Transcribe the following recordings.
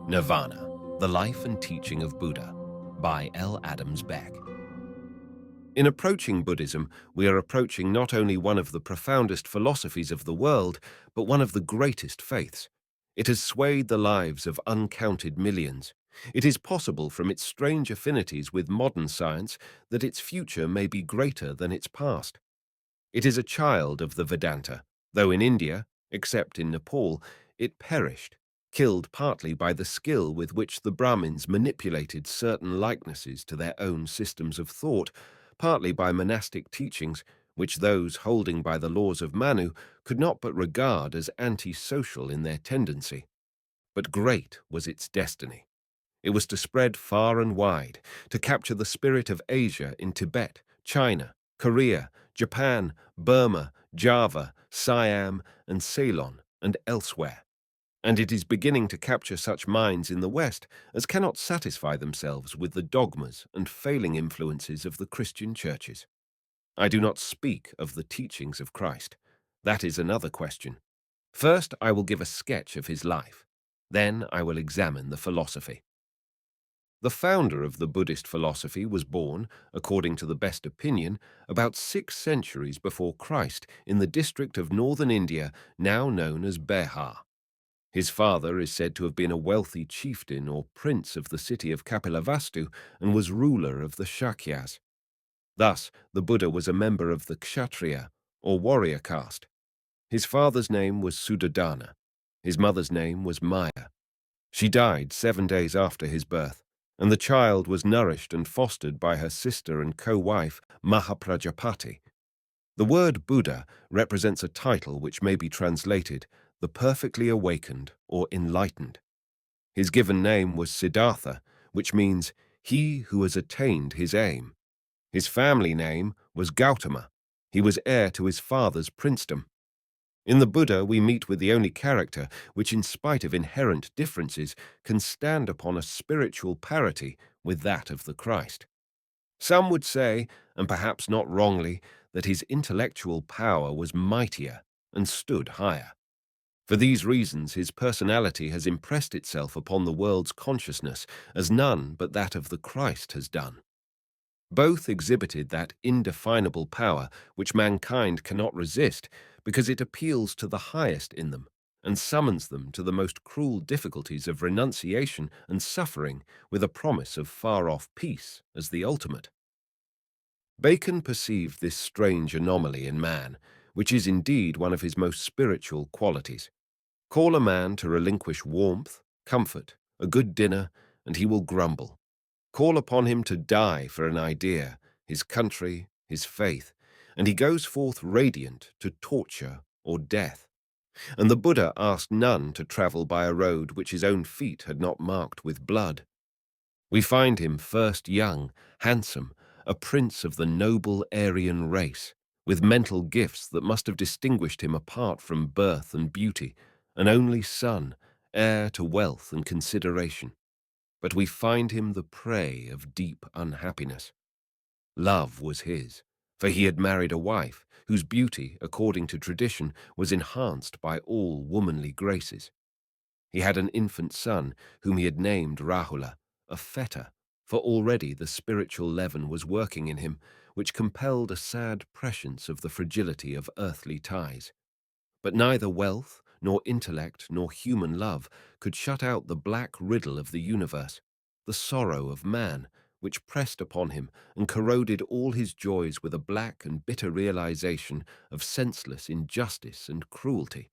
Nirvana, The Life and Teaching of Buddha by L. Adams Beck. In approaching Buddhism, we are approaching not only one of the profoundest philosophies of the world, but one of the greatest faiths. It has swayed the lives of uncounted millions. It is possible from its strange affinities with modern science that its future may be greater than its past. It is a child of the Vedanta, though in India, except in Nepal, it perished, killed partly by the skill with which the Brahmins manipulated certain likenesses to their own systems of thought, partly by monastic teachings which those holding by the laws of Manu could not but regard as anti-social in their tendency. But great was its destiny. It was to spread far and wide, to capture the spirit of Asia in Tibet, China, Korea, Japan, Burma, Java, Siam, and Ceylon, and elsewhere. And it is beginning to capture such minds in the West as cannot satisfy themselves with the dogmas and failing influences of the Christian churches. I do not speak of the teachings of Christ. That is another question. First, I will give a sketch of his life. Then I will examine the philosophy. The founder of the Buddhist philosophy was born, according to the best opinion, about 6 centuries before Christ in the district of northern India now known as Bihar. His father is said to have been a wealthy chieftain or prince of the city of Kapilavastu and was ruler of the Shakyas. Thus, the Buddha was a member of the Kshatriya, or warrior caste. His father's name was Suddhodana. His mother's name was Maya. She died 7 days after his birth, and the child was nourished and fostered by her sister and co-wife, Mahaprajapati. The word Buddha represents a title which may be translated the perfectly awakened or enlightened. His given name was Siddhartha, which means he who has attained his aim. His family name was Gautama. He was heir to his father's princedom. In the Buddha, we meet with the only character which, in spite of inherent differences, can stand upon a spiritual parity with that of the Christ. Some would say, and perhaps not wrongly, that his intellectual power was mightier and stood higher. For these reasons, his personality has impressed itself upon the world's consciousness as none but that of the Christ has done. Both exhibited that indefinable power which mankind cannot resist because it appeals to the highest in them and summons them to the most cruel difficulties of renunciation and suffering with a promise of far-off peace as the ultimate. Bacon perceived this strange anomaly in man, which is indeed one of his most spiritual qualities. Call a man to relinquish warmth, comfort, a good dinner, and he will grumble. Call upon him to die for an idea, his country, his faith, and he goes forth radiant to torture or death. And the Buddha asked none to travel by a road which his own feet had not marked with blood. We find him first young, handsome, a prince of the noble Aryan race, with mental gifts that must have distinguished him apart from birth and beauty, an only son, heir to wealth and consideration. But we find him the prey of deep unhappiness. Love was his, for he had married a wife whose beauty, according to tradition, was enhanced by all womanly graces. He had an infant son whom he had named Rahula, a fetter, for already the spiritual leaven was working in him, which compelled a sad prescience of the fragility of earthly ties. But neither wealth, nor intellect, nor human love could shut out the black riddle of the universe, the sorrow of man, which pressed upon him and corroded all his joys with a black and bitter realization of senseless injustice and cruelty.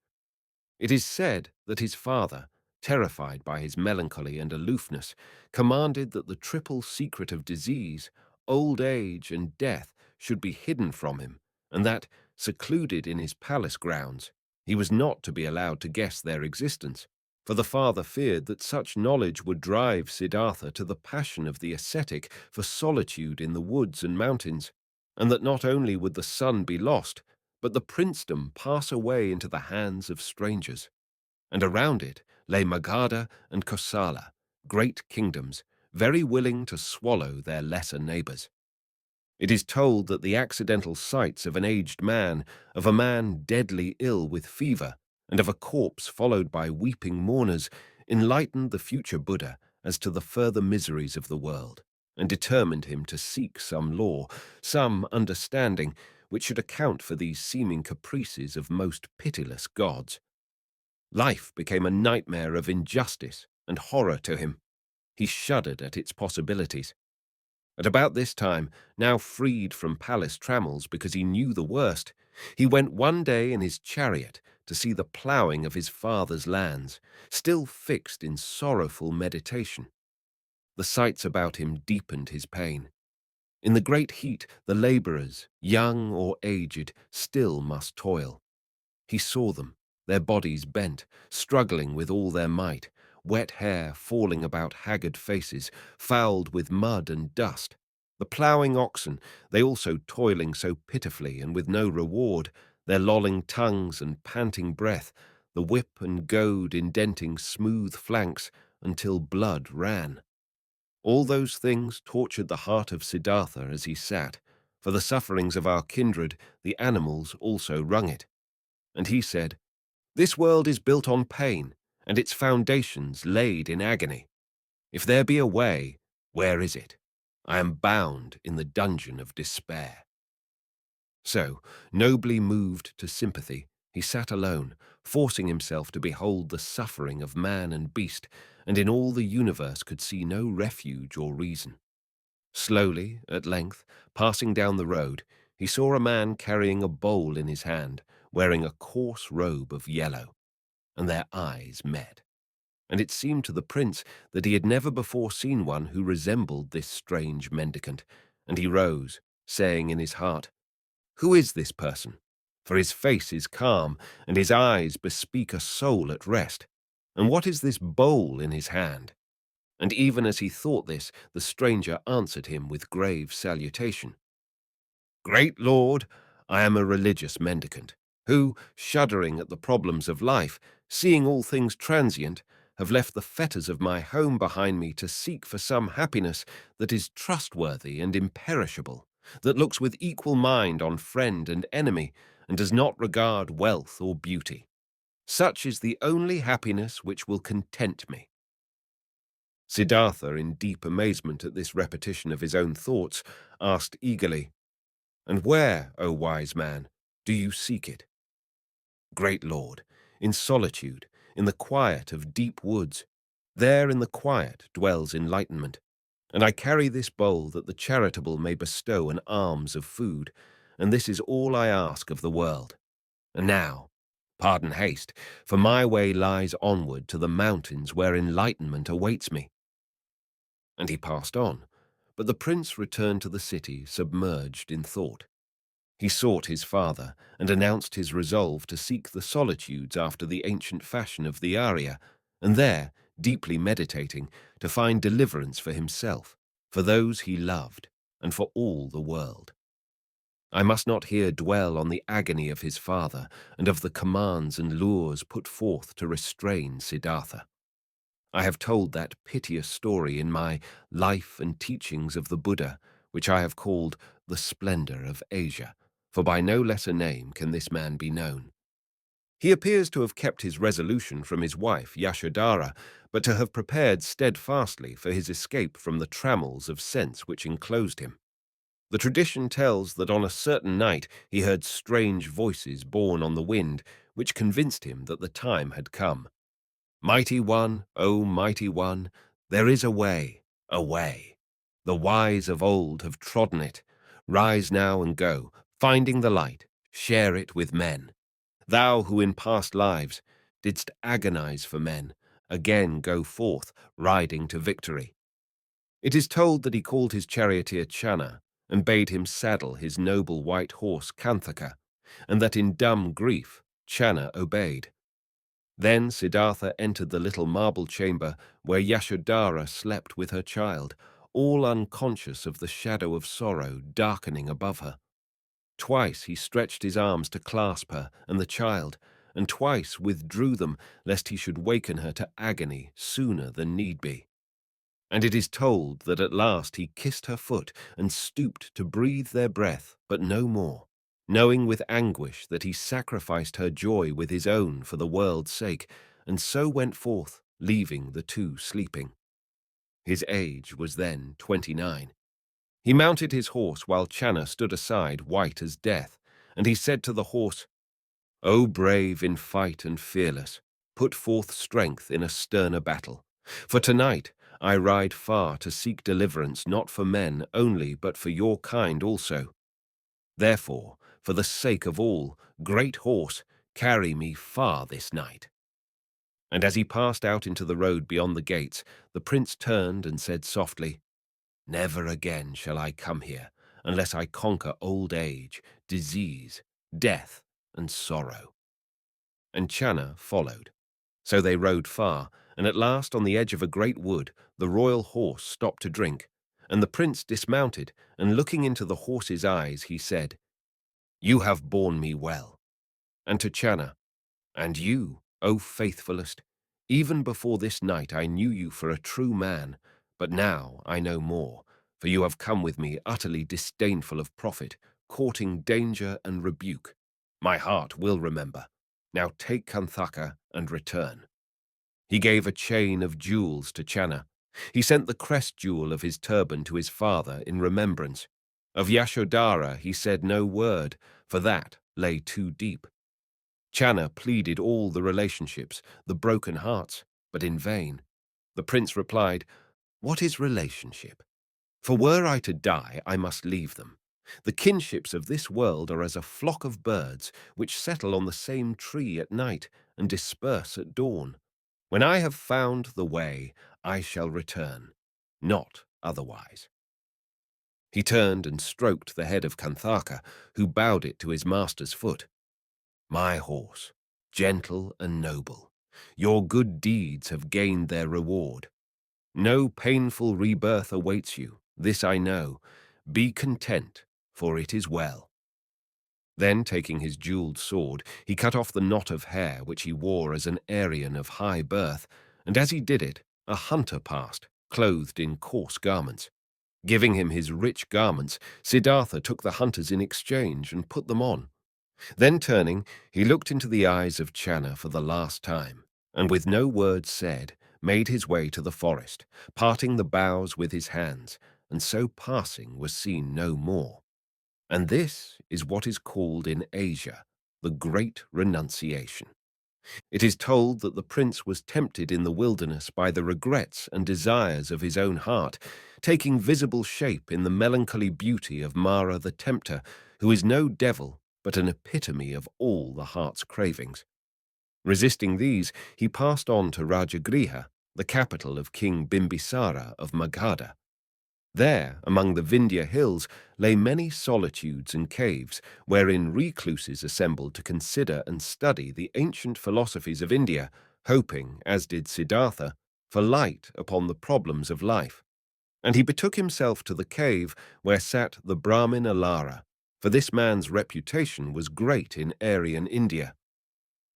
It is said that his father, terrified by his melancholy and aloofness, commanded that the triple secret of disease, old age, and death should be hidden from him, and that, secluded in his palace grounds, he was not to be allowed to guess their existence, for the father feared that such knowledge would drive Siddhartha to the passion of the ascetic for solitude in the woods and mountains, and that not only would the son be lost, but the princedom pass away into the hands of strangers. And around it lay Magadha and Kosala, great kingdoms, very willing to swallow their lesser neighbors. It is told that the accidental sights of an aged man, of a man deadly ill with fever, and of a corpse followed by weeping mourners, enlightened the future Buddha as to the further miseries of the world, and determined him to seek some law, some understanding, which should account for these seeming caprices of most pitiless gods. Life became a nightmare of injustice and horror to him. He shuddered at its possibilities. At about this time, now freed from palace trammels because he knew the worst, he went one day in his chariot to see the ploughing of his father's lands, still fixed in sorrowful meditation. The sights about him deepened his pain. In the great heat, the labourers, young or aged, still must toil. He saw them, their bodies bent, struggling with all their might, wet hair falling about haggard faces, fouled with mud and dust. The ploughing oxen, they also toiling so pitifully and with no reward, their lolling tongues and panting breath, the whip and goad indenting smooth flanks until blood ran. All those things tortured the heart of Siddhartha as he sat. For the sufferings of our kindred, the animals also wrung it. And he said, "This world is built on pain, and its foundations laid in agony. If there be a way, where is it? I am bound in the dungeon of despair." So, nobly moved to sympathy, he sat alone, forcing himself to behold the suffering of man and beast, and in all the universe could see no refuge or reason. Slowly, at length, passing down the road, he saw a man carrying a bowl in his hand, wearing a coarse robe of yellow, and their eyes met. And it seemed to the prince that he had never before seen one who resembled this strange mendicant, and he rose, saying in his heart, "Who is this person? For his face is calm, and his eyes bespeak a soul at rest. And what is this bowl in his hand?" And even as he thought this, the stranger answered him with grave salutation. "Great lord, I am a religious mendicant, who, shuddering at the problems of life, seeing all things transient, have left the fetters of my home behind me to seek for some happiness that is trustworthy and imperishable, that looks with equal mind on friend and enemy, and does not regard wealth or beauty. Such is the only happiness which will content me." Siddhartha, in deep amazement at this repetition of his own thoughts, asked eagerly, "And where, O wise man, do you seek it?" "Great lord, in solitude, in the quiet of deep woods. There in the quiet dwells enlightenment. And I carry this bowl that the charitable may bestow an alms of food, and this is all I ask of the world. And now, pardon haste, for my way lies onward to the mountains where enlightenment awaits me." And he passed on, but the prince returned to the city submerged in thought. He sought his father and announced his resolve to seek the solitudes after the ancient fashion of the Arya, and there, deeply meditating, to find deliverance for himself, for those he loved, and for all the world. I must not here dwell on the agony of his father and of the commands and lures put forth to restrain Siddhartha. I have told that piteous story in my Life and Teachings of the Buddha, which I have called The Splendor of Asia, for by no lesser name can this man be known. He appears to have kept his resolution from his wife Yashodhara, but to have prepared steadfastly for his escape from the trammels of sense which enclosed him. The tradition tells that on a certain night he heard strange voices borne on the wind, which convinced him that the time had come. "Mighty One, O Mighty One, there is a way, a way. The wise of old have trodden it. Rise now and go, finding the light, share it with men. Thou who in past lives didst agonize for men, again go forth, riding to victory." It is told that he called his charioteer Channa, and bade him saddle his noble white horse Kanthaka, and that in dumb grief Channa obeyed. Then Siddhartha entered the little marble chamber where Yashodhara slept with her child, all unconscious of the shadow of sorrow darkening above her. Twice he stretched his arms to clasp her and the child, and twice withdrew them lest he should waken her to agony sooner than need be. And it is told that at last he kissed her foot and stooped to breathe their breath, but no more, knowing with anguish that he sacrificed her joy with his own for the world's sake, and so went forth, leaving the two sleeping. His age was then 29. He mounted his horse while Channa stood aside, white as death, and he said to the horse, "O brave in fight and fearless, put forth strength in a sterner battle. For tonight I ride far to seek deliverance not for men only, but for your kind also. Therefore, for the sake of all, great horse, carry me far this night." And as he passed out into the road beyond the gates, the prince turned and said softly, "Never again shall I come here, unless I conquer old age, disease, death, and sorrow." And Channa followed. So they rode far, and at last on the edge of a great wood the royal horse stopped to drink, and the prince dismounted, and looking into the horse's eyes he said, "You have borne me well." And to Channa, "And you, O faithfulest, even before this night I knew you for a true man, but now I know more, for you have come with me utterly disdainful of profit, courting danger and rebuke. My heart will remember. Now take Kanthaka and return." He gave a chain of jewels to Channa. He sent the crest jewel of his turban to his father in remembrance. Of Yashodhara he said no word, for that lay too deep. Channa pleaded all the relationships, the broken hearts, but in vain. The prince replied, "What is relationship? For were I to die, I must leave them. The kinships of this world are as a flock of birds which settle on the same tree at night and disperse at dawn. When I have found the way, I shall return, not otherwise." He turned and stroked the head of Kanthaka, who bowed it to his master's foot. "My horse, gentle and noble, your good deeds have gained their reward. No painful rebirth awaits you, this I know. Be content, for it is well." Then, taking his jeweled sword, he cut off the knot of hair which he wore as an Aryan of high birth, and as he did it, a hunter passed, clothed in coarse garments. Giving him his rich garments, Siddhartha took the hunters in exchange and put them on. Then turning, he looked into the eyes of Channa for the last time, and with no word said, made his way to the forest, parting the boughs with his hands, and so passing was seen no more. And this is what is called in Asia the Great Renunciation. It is told that the prince was tempted in the wilderness by the regrets and desires of his own heart, taking visible shape in the melancholy beauty of Mara the tempter, who is no devil but an epitome of all the heart's cravings. Resisting these, he passed on to Rajagriha, the capital of King Bimbisara of Magadha. There, among the Vindhya hills, lay many solitudes and caves, wherein recluses assembled to consider and study the ancient philosophies of India, hoping, as did Siddhartha, for light upon the problems of life. And he betook himself to the cave where sat the Brahmin Alara, for this man's reputation was great in Aryan India.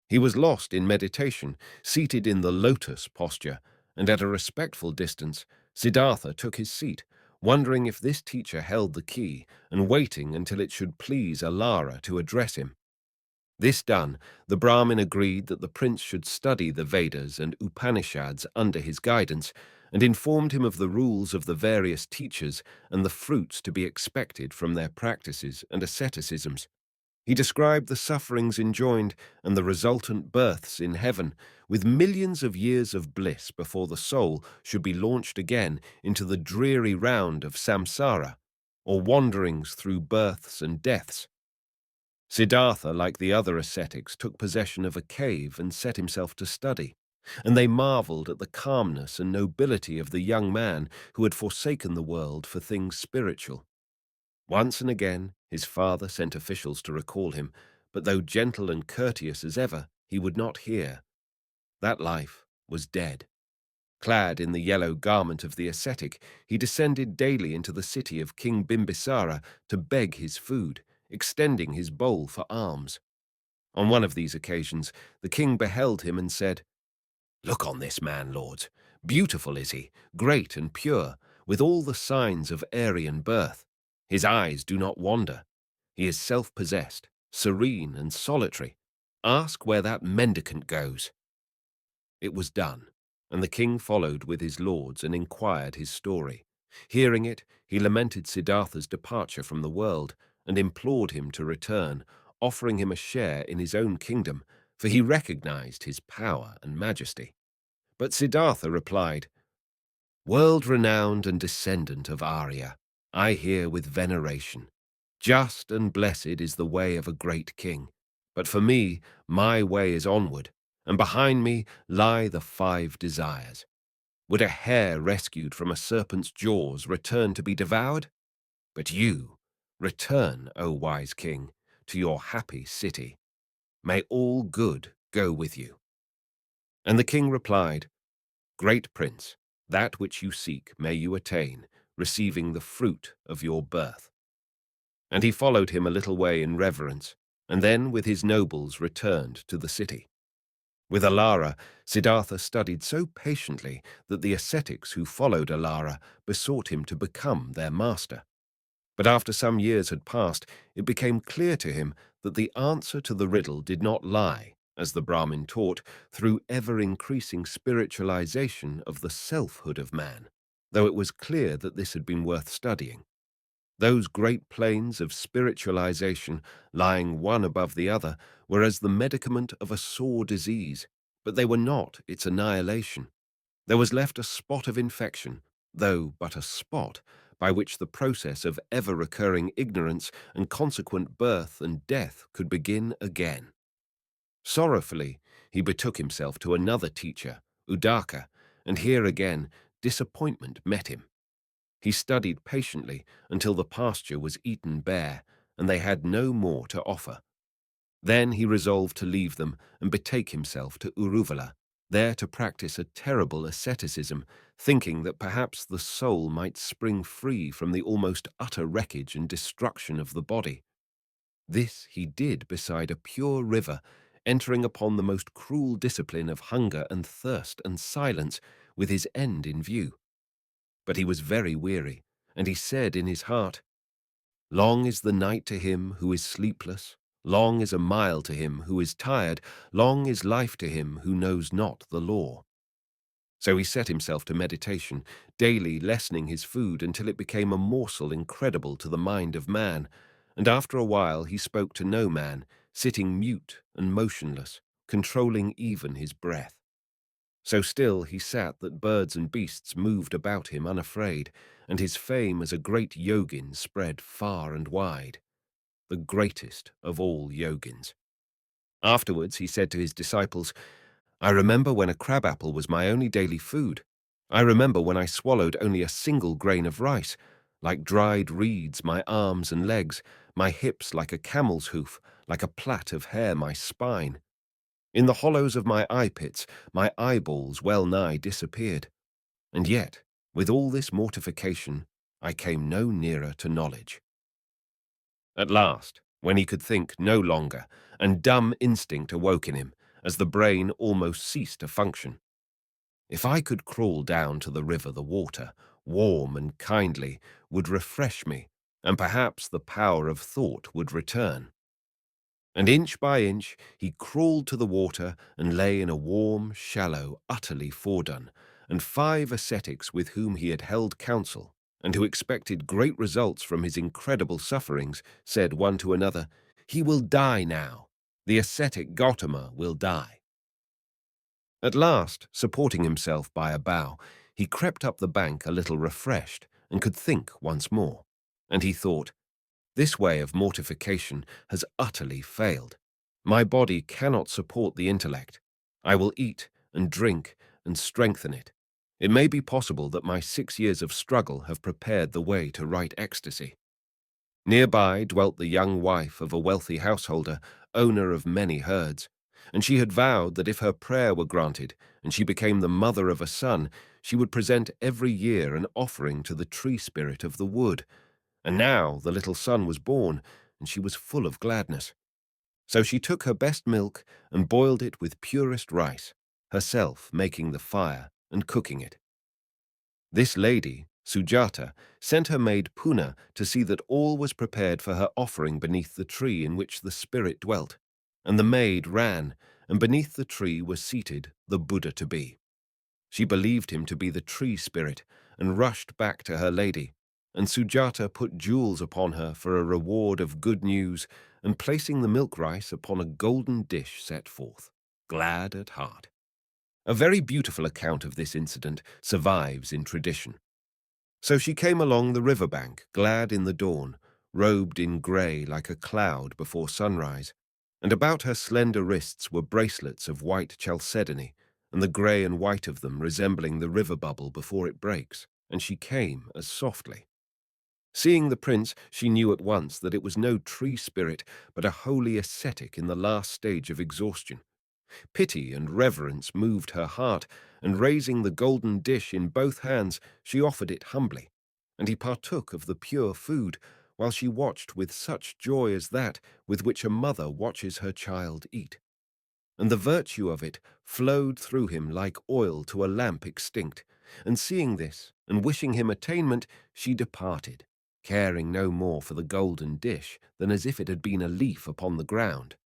He was lost in meditation, seated in the lotus posture, and at a respectful distance, Siddhartha took his seat, wondering if this teacher held the key, and waiting until it should please Alara to address him. This done, the Brahmin agreed that the prince should study the Vedas and Upanishads under his guidance, and informed him of the rules of the various teachers and the fruits to be expected from their practices and asceticisms. He described the sufferings enjoined and the resultant births in heaven, with millions of years of bliss before the soul should be launched again into the dreary round of samsara, or wanderings through births and deaths. Siddhartha, like the other ascetics, took possession of a cave and set himself to study, and they marveled at the calmness and nobility of the young man who had forsaken the world for things spiritual. Once and again his father sent officials to recall him, but though gentle and courteous as ever, he would not hear. That life was dead. Clad in the yellow garment of the ascetic, he descended daily into the city of King Bimbisara to beg his food, extending his bowl for alms. On one of these occasions, the king beheld him and said, "Look on this man, lords. Beautiful is he, great and pure, with all the signs of Aryan birth. His eyes do not wander. He is self-possessed, serene and solitary. Ask where that mendicant goes." It was done. And the king followed with his lords and inquired his story. Hearing it, he lamented Siddhartha's departure from the world and implored him to return, offering him a share in his own kingdom, for he recognized his power and majesty. But Siddhartha replied, "World-renowned and descendant of Arya, I hear with veneration. Just and blessed is the way of a great king. But for me, my way is onward, and behind me lie the 5 desires. Would a hare rescued from a serpent's jaws return to be devoured? But you, return, O wise king, to your happy city. May all good go with you." And the king replied, "Great prince, that which you seek may you attain, receiving the fruit of your birth." And he followed him a little way in reverence, and then with his nobles returned to the city. With Alara, Siddhartha studied so patiently that the ascetics who followed Alara besought him to become their master. But after some years had passed, it became clear to him that the answer to the riddle did not lie, as the Brahmin taught, through ever-increasing spiritualization of the selfhood of man, though it was clear that this had been worth studying. Those great planes of spiritualization, lying one above the other, were as the medicament of a sore disease, but they were not its annihilation. There was left a spot of infection, though but a spot, by which the process of ever-recurring ignorance and consequent birth and death could begin again. Sorrowfully, he betook himself to another teacher, Udaka, and here again disappointment met him. He studied patiently until the pasture was eaten bare, and they had no more to offer. Then he resolved to leave them and betake himself to Uruvala, there to practice a terrible asceticism, thinking that perhaps the soul might spring free from the almost utter wreckage and destruction of the body. This he did beside a pure river, entering upon the most cruel discipline of hunger and thirst and silence, with his end in view. But he was very weary, and he said in his heart, "Long is the night to him who is sleepless, long is a mile to him who is tired, long is life to him who knows not the law." So he set himself to meditation, daily lessening his food until it became a morsel incredible to the mind of man, and after a while he spoke to no man, sitting mute and motionless, controlling even his breath. So still he sat that birds and beasts moved about him unafraid, and his fame as a great yogin spread far and wide, the greatest of all yogins. Afterwards he said to his disciples, "I remember when a crabapple was my only daily food. I remember when I swallowed only a single grain of rice, like dried reeds my arms and legs, my hips like a camel's hoof, like a plait of hair my spine. In the hollows of my eye pits, my eyeballs well nigh disappeared. And yet, with all this mortification, I came no nearer to knowledge." At last, when he could think no longer, and dumb instinct awoke in him, as the brain almost ceased to function. "If I could crawl down to the river, the water, warm and kindly, would refresh me, and perhaps the power of thought would return." And inch by inch he crawled to the water and lay in a warm, shallow, utterly fordone, and 5 ascetics with whom he had held counsel, and who expected great results from his incredible sufferings, said one to another, "He will die now. The ascetic Gautama will die." At last, supporting himself by a bough, he crept up the bank a little refreshed, and could think once more. And he thought, "This way of mortification has utterly failed. My body cannot support the intellect. I will eat and drink and strengthen it. It may be possible that my 6 years of struggle have prepared the way to right ecstasy." Nearby dwelt the young wife of a wealthy householder, owner of many herds, and she had vowed that if her prayer were granted and she became the mother of a son, she would present every year an offering to the tree spirit of the wood. And now the little son was born, and she was full of gladness. So she took her best milk and boiled it with purest rice, herself making the fire and cooking it. This lady, Sujata, sent her maid Puna to see that all was prepared for her offering beneath the tree in which the spirit dwelt. And the maid ran, and beneath the tree was seated the Buddha-to-be. She believed him to be the tree spirit and rushed back to her lady, and Sujata put jewels upon her for a reward of good news, and placing the milk rice upon a golden dish set forth, glad at heart. A very beautiful account of this incident survives in tradition. So she came along the river bank, glad in the dawn, robed in grey like a cloud before sunrise, and about her slender wrists were bracelets of white chalcedony, and the grey and white of them resembling the river bubble before it breaks, and she came as softly. Seeing the prince, she knew at once that it was no tree spirit, but a holy ascetic in the last stage of exhaustion. Pity and reverence moved her heart, and raising the golden dish in both hands, she offered it humbly, and he partook of the pure food, while she watched with such joy as that with which a mother watches her child eat. And the virtue of it flowed through him like oil to a lamp extinct, and seeing this, and wishing him attainment, she departed, caring no more for the golden dish than as if it had been a leaf upon the ground.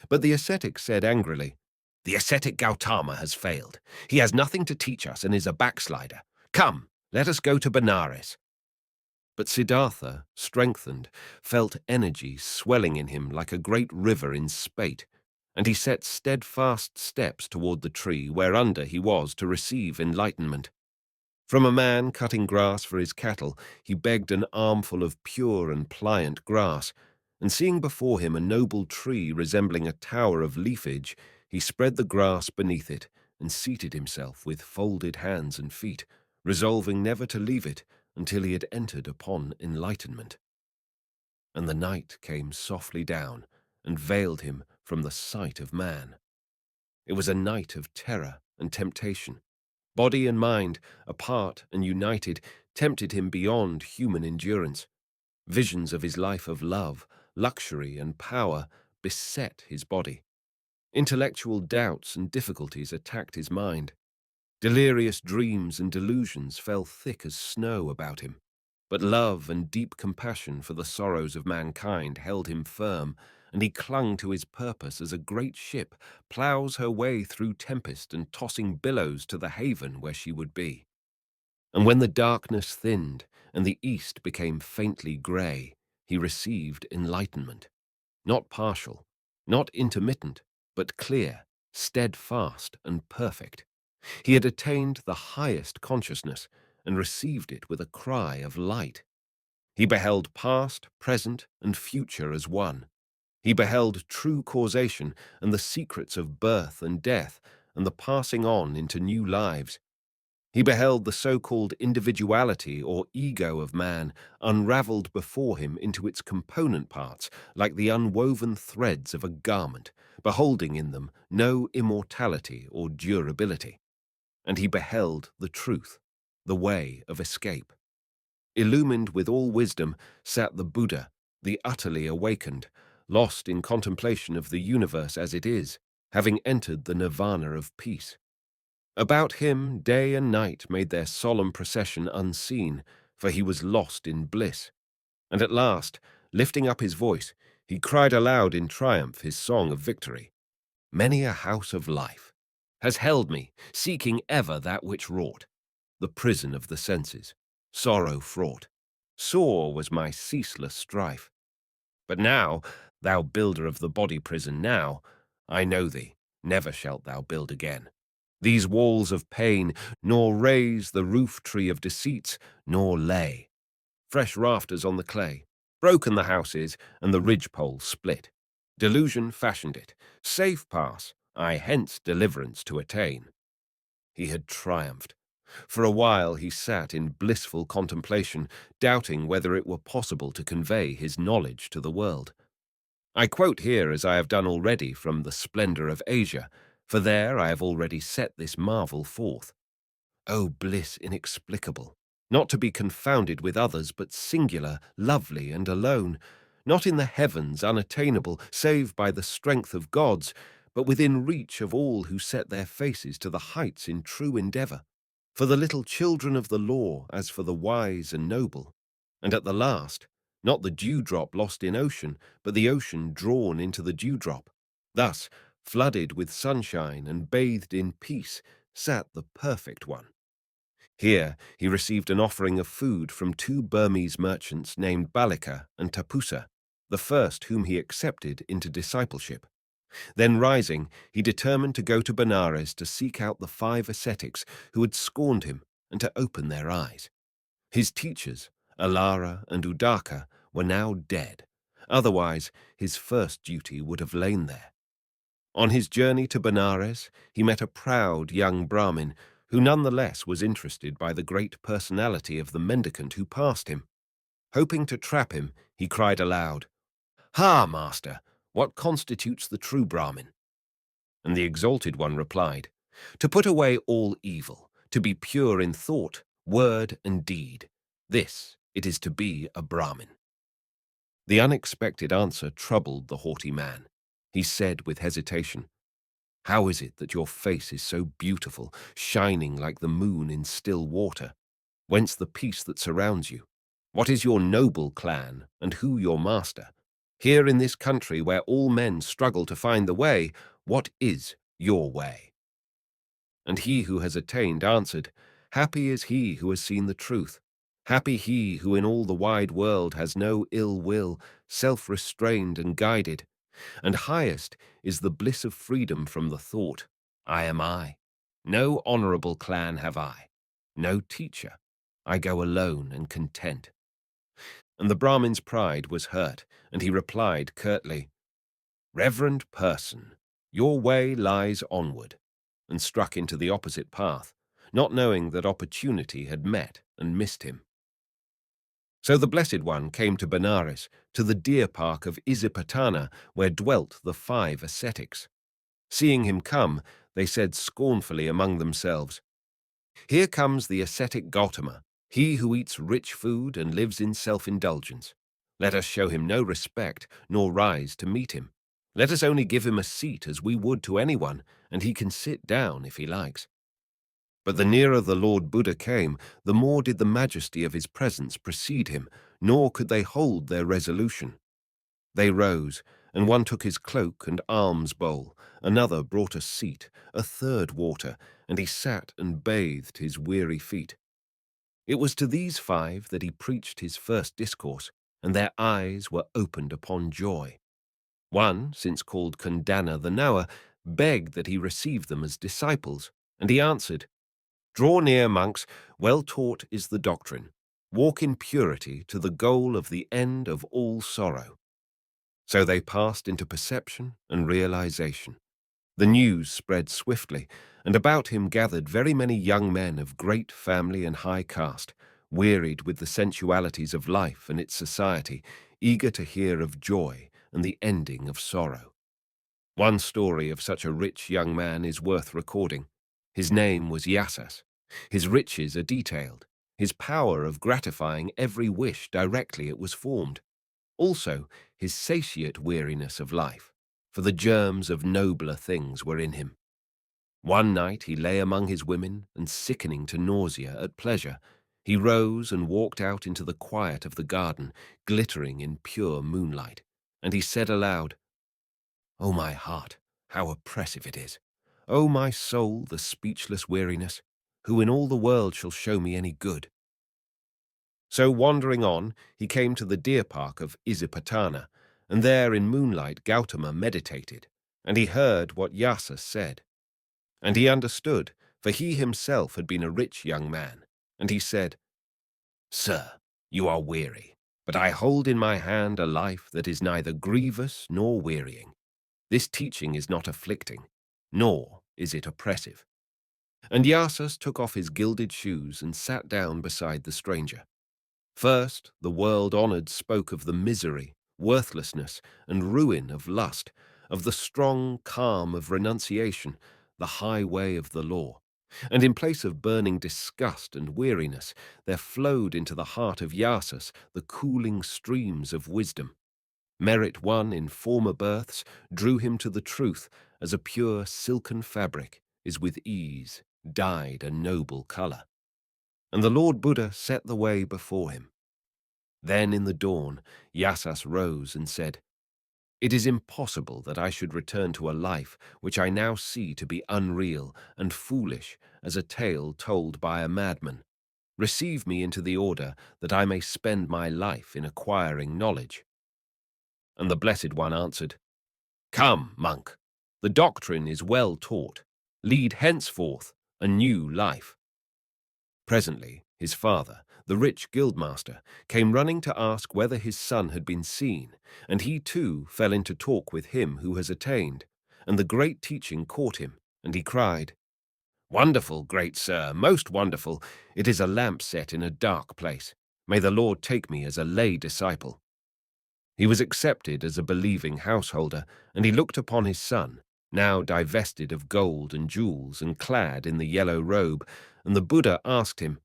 But the ascetic said angrily, "The ascetic Gautama has failed. He has nothing to teach us and is a backslider. Come, let us go to Benares." But Siddhartha, strengthened, felt energy swelling in him like a great river in spate, and he set steadfast steps toward the tree whereunder he was to receive enlightenment. From a man cutting grass for his cattle, he begged an armful of pure and pliant grass, and seeing before him a noble tree resembling a tower of leafage, he spread the grass beneath it, and seated himself with folded hands and feet, resolving never to leave it until he had entered upon enlightenment. And the night came softly down, and veiled him from the sight of man. It was a night of terror and temptation. Body and mind, apart and united, tempted him beyond human endurance. Visions of his life of love, luxury, and power beset his body. Intellectual doubts and difficulties attacked his mind. Delirious dreams and delusions fell thick as snow about him. But love and deep compassion for the sorrows of mankind held him firm, and he clung to his purpose as a great ship ploughs her way through tempest and tossing billows to the haven where she would be. And when the darkness thinned and the east became faintly grey, he received enlightenment. Not partial, not intermittent, but clear, steadfast, and perfect. He had attained the highest consciousness and received it with a cry of light. He beheld past, present, and future as one. He beheld true causation and the secrets of birth and death and the passing on into new lives. He beheld the so-called individuality or ego of man unraveled before him into its component parts like the unwoven threads of a garment, beholding in them no immortality or durability. And he beheld the truth, the way of escape. Illumined with all wisdom sat the Buddha, the utterly awakened, lost in contemplation of the universe as it is, having entered the Nirvana of peace. About him day and night made their solemn procession unseen, for he was lost in bliss. And at last, lifting up his voice, he cried aloud in triumph his song of victory. Many a house of life has held me, seeking ever that which wrought, the prison of the senses, sorrow fraught. Sore was my ceaseless strife. But now, thou builder of the body prison, now, I know thee, never shalt thou build again. These walls of pain, nor raise the roof tree of deceits, nor lay fresh rafters on the clay. Broken the house is, and the ridgepole split. Delusion fashioned it. Safe pass, I hence deliverance to attain. He had triumphed. For a while he sat in blissful contemplation, doubting whether it were possible to convey his knowledge to the world. I quote here, as I have done already, from the Splendor of Asia, for there I have already set this marvel forth. O bliss inexplicable, not to be confounded with others, but singular, lovely, and alone, not in the heavens unattainable, save by the strength of gods, but within reach of all who set their faces to the heights in true endeavour, for the little children of the law as for the wise and noble, and at the last, not the dewdrop lost in ocean, but the ocean drawn into the dewdrop. Thus, flooded with sunshine and bathed in peace, sat the perfect one. Here he received an offering of food from two Burmese merchants named Balika and Tapusa, the first whom he accepted into discipleship. Then rising, he determined to go to Benares to seek out the 5 ascetics who had scorned him and to open their eyes. His teachers, Alara and Udaka, were now dead. Otherwise, his first duty would have lain there. On his journey to Benares, he met a proud young Brahmin who nonetheless was interested by the great personality of the mendicant who passed him. Hoping to trap him, he cried aloud, "Ha, master! What constitutes the true Brahmin?" And the exalted one replied, "To put away all evil, to be pure in thought, word, and deed. This it is to be a Brahmin." The unexpected answer troubled the haughty man. He said with hesitation, "How is it that your face is so beautiful, shining like the moon in still water? Whence the peace that surrounds you? What is your noble clan, and who your master? Here in this country where all men struggle to find the way, what is your way?" And he who has attained answered, "Happy is he who has seen the truth. Happy he who in all the wide world has no ill will, self-restrained and guided. And highest is the bliss of freedom from the thought, I am I. No honorable clan have I. No teacher. I go alone and content." And the Brahmin's pride was hurt, and he replied curtly, "Reverend person, your way lies onward," and struck into the opposite path, not knowing that opportunity had met and missed him. So the Blessed One came to Benares, to the deer park of Isipatana, where dwelt the 5 ascetics. Seeing him come, they said scornfully among themselves, "Here comes the ascetic Gautama, he who eats rich food and lives in self-indulgence. Let us show him no respect, nor rise to meet him. Let us only give him a seat as we would to anyone, and he can sit down if he likes." But the nearer the Lord Buddha came, the more did the majesty of his presence precede him, nor could they hold their resolution. They rose, and one took his cloak and alms bowl, another brought a seat, a third water, and he sat and bathed his weary feet. It was to these 5 that he preached his first discourse, and their eyes were opened upon joy. One, since called Kundana the Knower, begged that he receive them as disciples, and he answered, "Draw near, monks, well taught is the doctrine. Walk in purity to the goal of the end of all sorrow." So they passed into perception and realization. The news spread swiftly, and about him gathered very many young men of great family and high caste, wearied with the sensualities of life and its society, eager to hear of joy and the ending of sorrow. One story of such a rich young man is worth recording. His name was Yasas. His riches are detailed, his power of gratifying every wish directly it was formed. Also, his satiate weariness of life, for the germs of nobler things were in him. One night he lay among his women, and sickening to nausea at pleasure, he rose and walked out into the quiet of the garden, glittering in pure moonlight, and he said aloud, "O my heart, how oppressive it is! O my soul, the speechless weariness! Who in all the world shall show me any good?" So wandering on, he came to the deer park of Isipatana, and there in moonlight Gautama meditated, and he heard what Yasa said. And he understood, for he himself had been a rich young man, and he said, "Sir, you are weary, but I hold in my hand a life that is neither grievous nor wearying. This teaching is not afflicting, nor is it oppressive." And Yasas took off his gilded shoes and sat down beside the stranger. First, the world-honored spoke of the misery, worthlessness, and ruin of lust, of the strong calm of renunciation, the high way of the law. And in place of burning disgust and weariness, there flowed into the heart of Yasas the cooling streams of wisdom. Merit won in former births drew him to the truth as a pure silken fabric is with ease dyed a noble colour. And the Lord Buddha set the way before him. Then in the dawn, Yasas rose and said, It is impossible that I should return to a life which I now see to be unreal and foolish as a tale told by a madman. Receive me into the order that I may spend my life in acquiring knowledge." And the Blessed One answered, "Come, monk, the doctrine is well taught. Lead henceforth a new life." Presently, his father, the rich guildmaster, came running to ask whether his son had been seen, and he too fell into talk with him who has attained, and the great teaching caught him, and he cried, "Wonderful, great sir, most wonderful! It is a lamp set in a dark place. May the Lord take me as a lay disciple." He was accepted as a believing householder, and he looked upon his son, now divested of gold and jewels and clad in the yellow robe, and the Buddha asked him,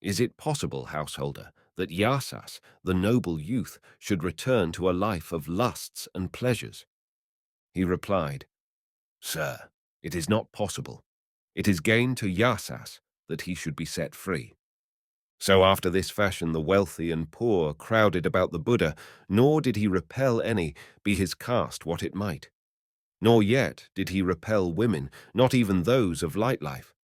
"Is it possible, householder, that Yasas, the noble youth, should return to a life of lusts and pleasures?" He replied, "Sir, it is not possible. It is gain to Yasas that he should be set free." So after this fashion the wealthy and poor crowded about the Buddha, nor did he repel any, be his caste what it might. Nor yet did he repel women, not even those of light life.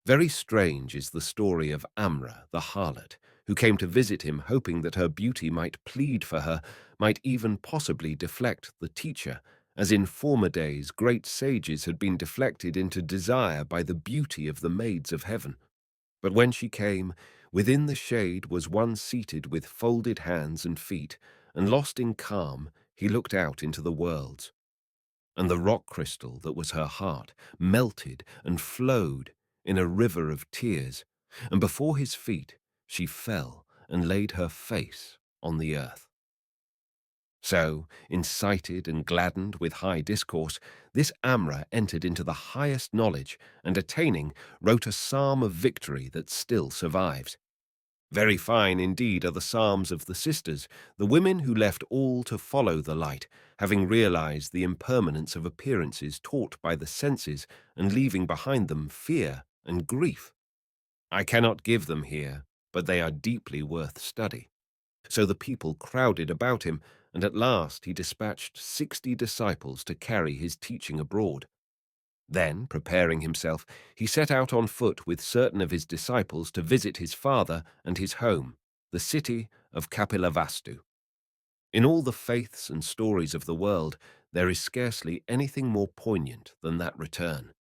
Very strange is the story of Amra, the harlot, who came to visit him hoping that her beauty might plead for her, might even possibly deflect the teacher, as in former days great sages had been deflected into desire by the beauty of the maids of heaven. But when she came, within the shade was one seated with folded hands and feet, and lost in calm, he looked out into the worlds. And the rock crystal that was her heart melted and flowed in a river of tears, and before his feet she fell and laid her face on the earth. So, incited and gladdened with high discourse, this Amra entered into the highest knowledge, and attaining, wrote a psalm of victory that still survives. Very fine indeed are the psalms of the sisters, the women who left all to follow the light, having realized the impermanence of appearances taught by the senses, and leaving behind them fear and grief. I cannot give them here, but they are deeply worth study. So the people crowded about him, and at last he dispatched 60 disciples to carry his teaching abroad. Then, preparing himself, he set out on foot with certain of his disciples to visit his father and his home, the city of Kapilavastu. In all the faiths and stories of the world, there is scarcely anything more poignant than that return.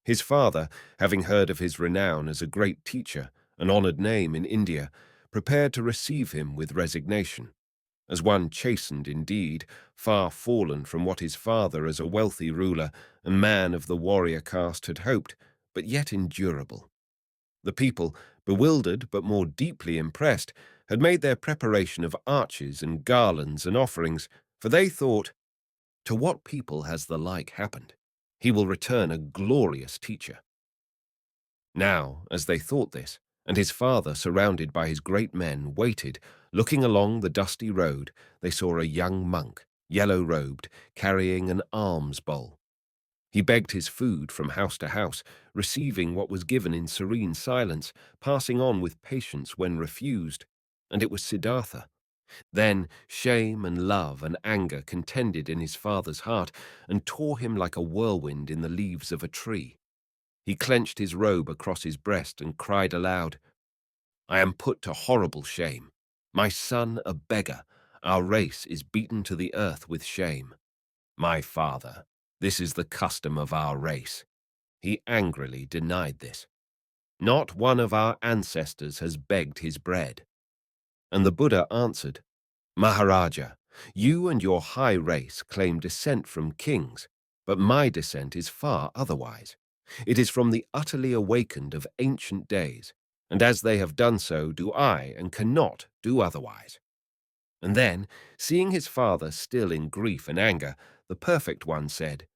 His father, having heard of his renown as a great teacher, an honored name in India, prepared to receive him with resignation, as one chastened indeed, far fallen from what his father as a wealthy ruler and man of the warrior caste had hoped, but yet endurable. The people, bewildered but more deeply impressed, had made their preparation of arches and garlands and offerings, for they thought, "To what people has the like happened? He will return a glorious teacher." Now, as they thought this, and his father, surrounded by his great men, waited, looking along the dusty road, they saw a young monk, yellow-robed, carrying an alms bowl. He begged his food from house to house, receiving what was given in serene silence, passing on with patience when refused, and it was Siddhartha. Then shame and love and anger contended in his father's heart, and tore him like a whirlwind in the leaves of a tree. He clenched his robe across his breast and cried aloud, "I am put to horrible shame. My son a beggar, our race is beaten to the earth with shame. My father, this is the custom of our race." He angrily denied this. "Not one of our ancestors has begged his bread." And the Buddha answered, "Maharaja, you and your high race claim descent from kings, but my descent is far otherwise. It is from the utterly awakened of ancient days, and as they have done so do I, and cannot do otherwise." And then, seeing his father still in grief and anger, the Perfect One said,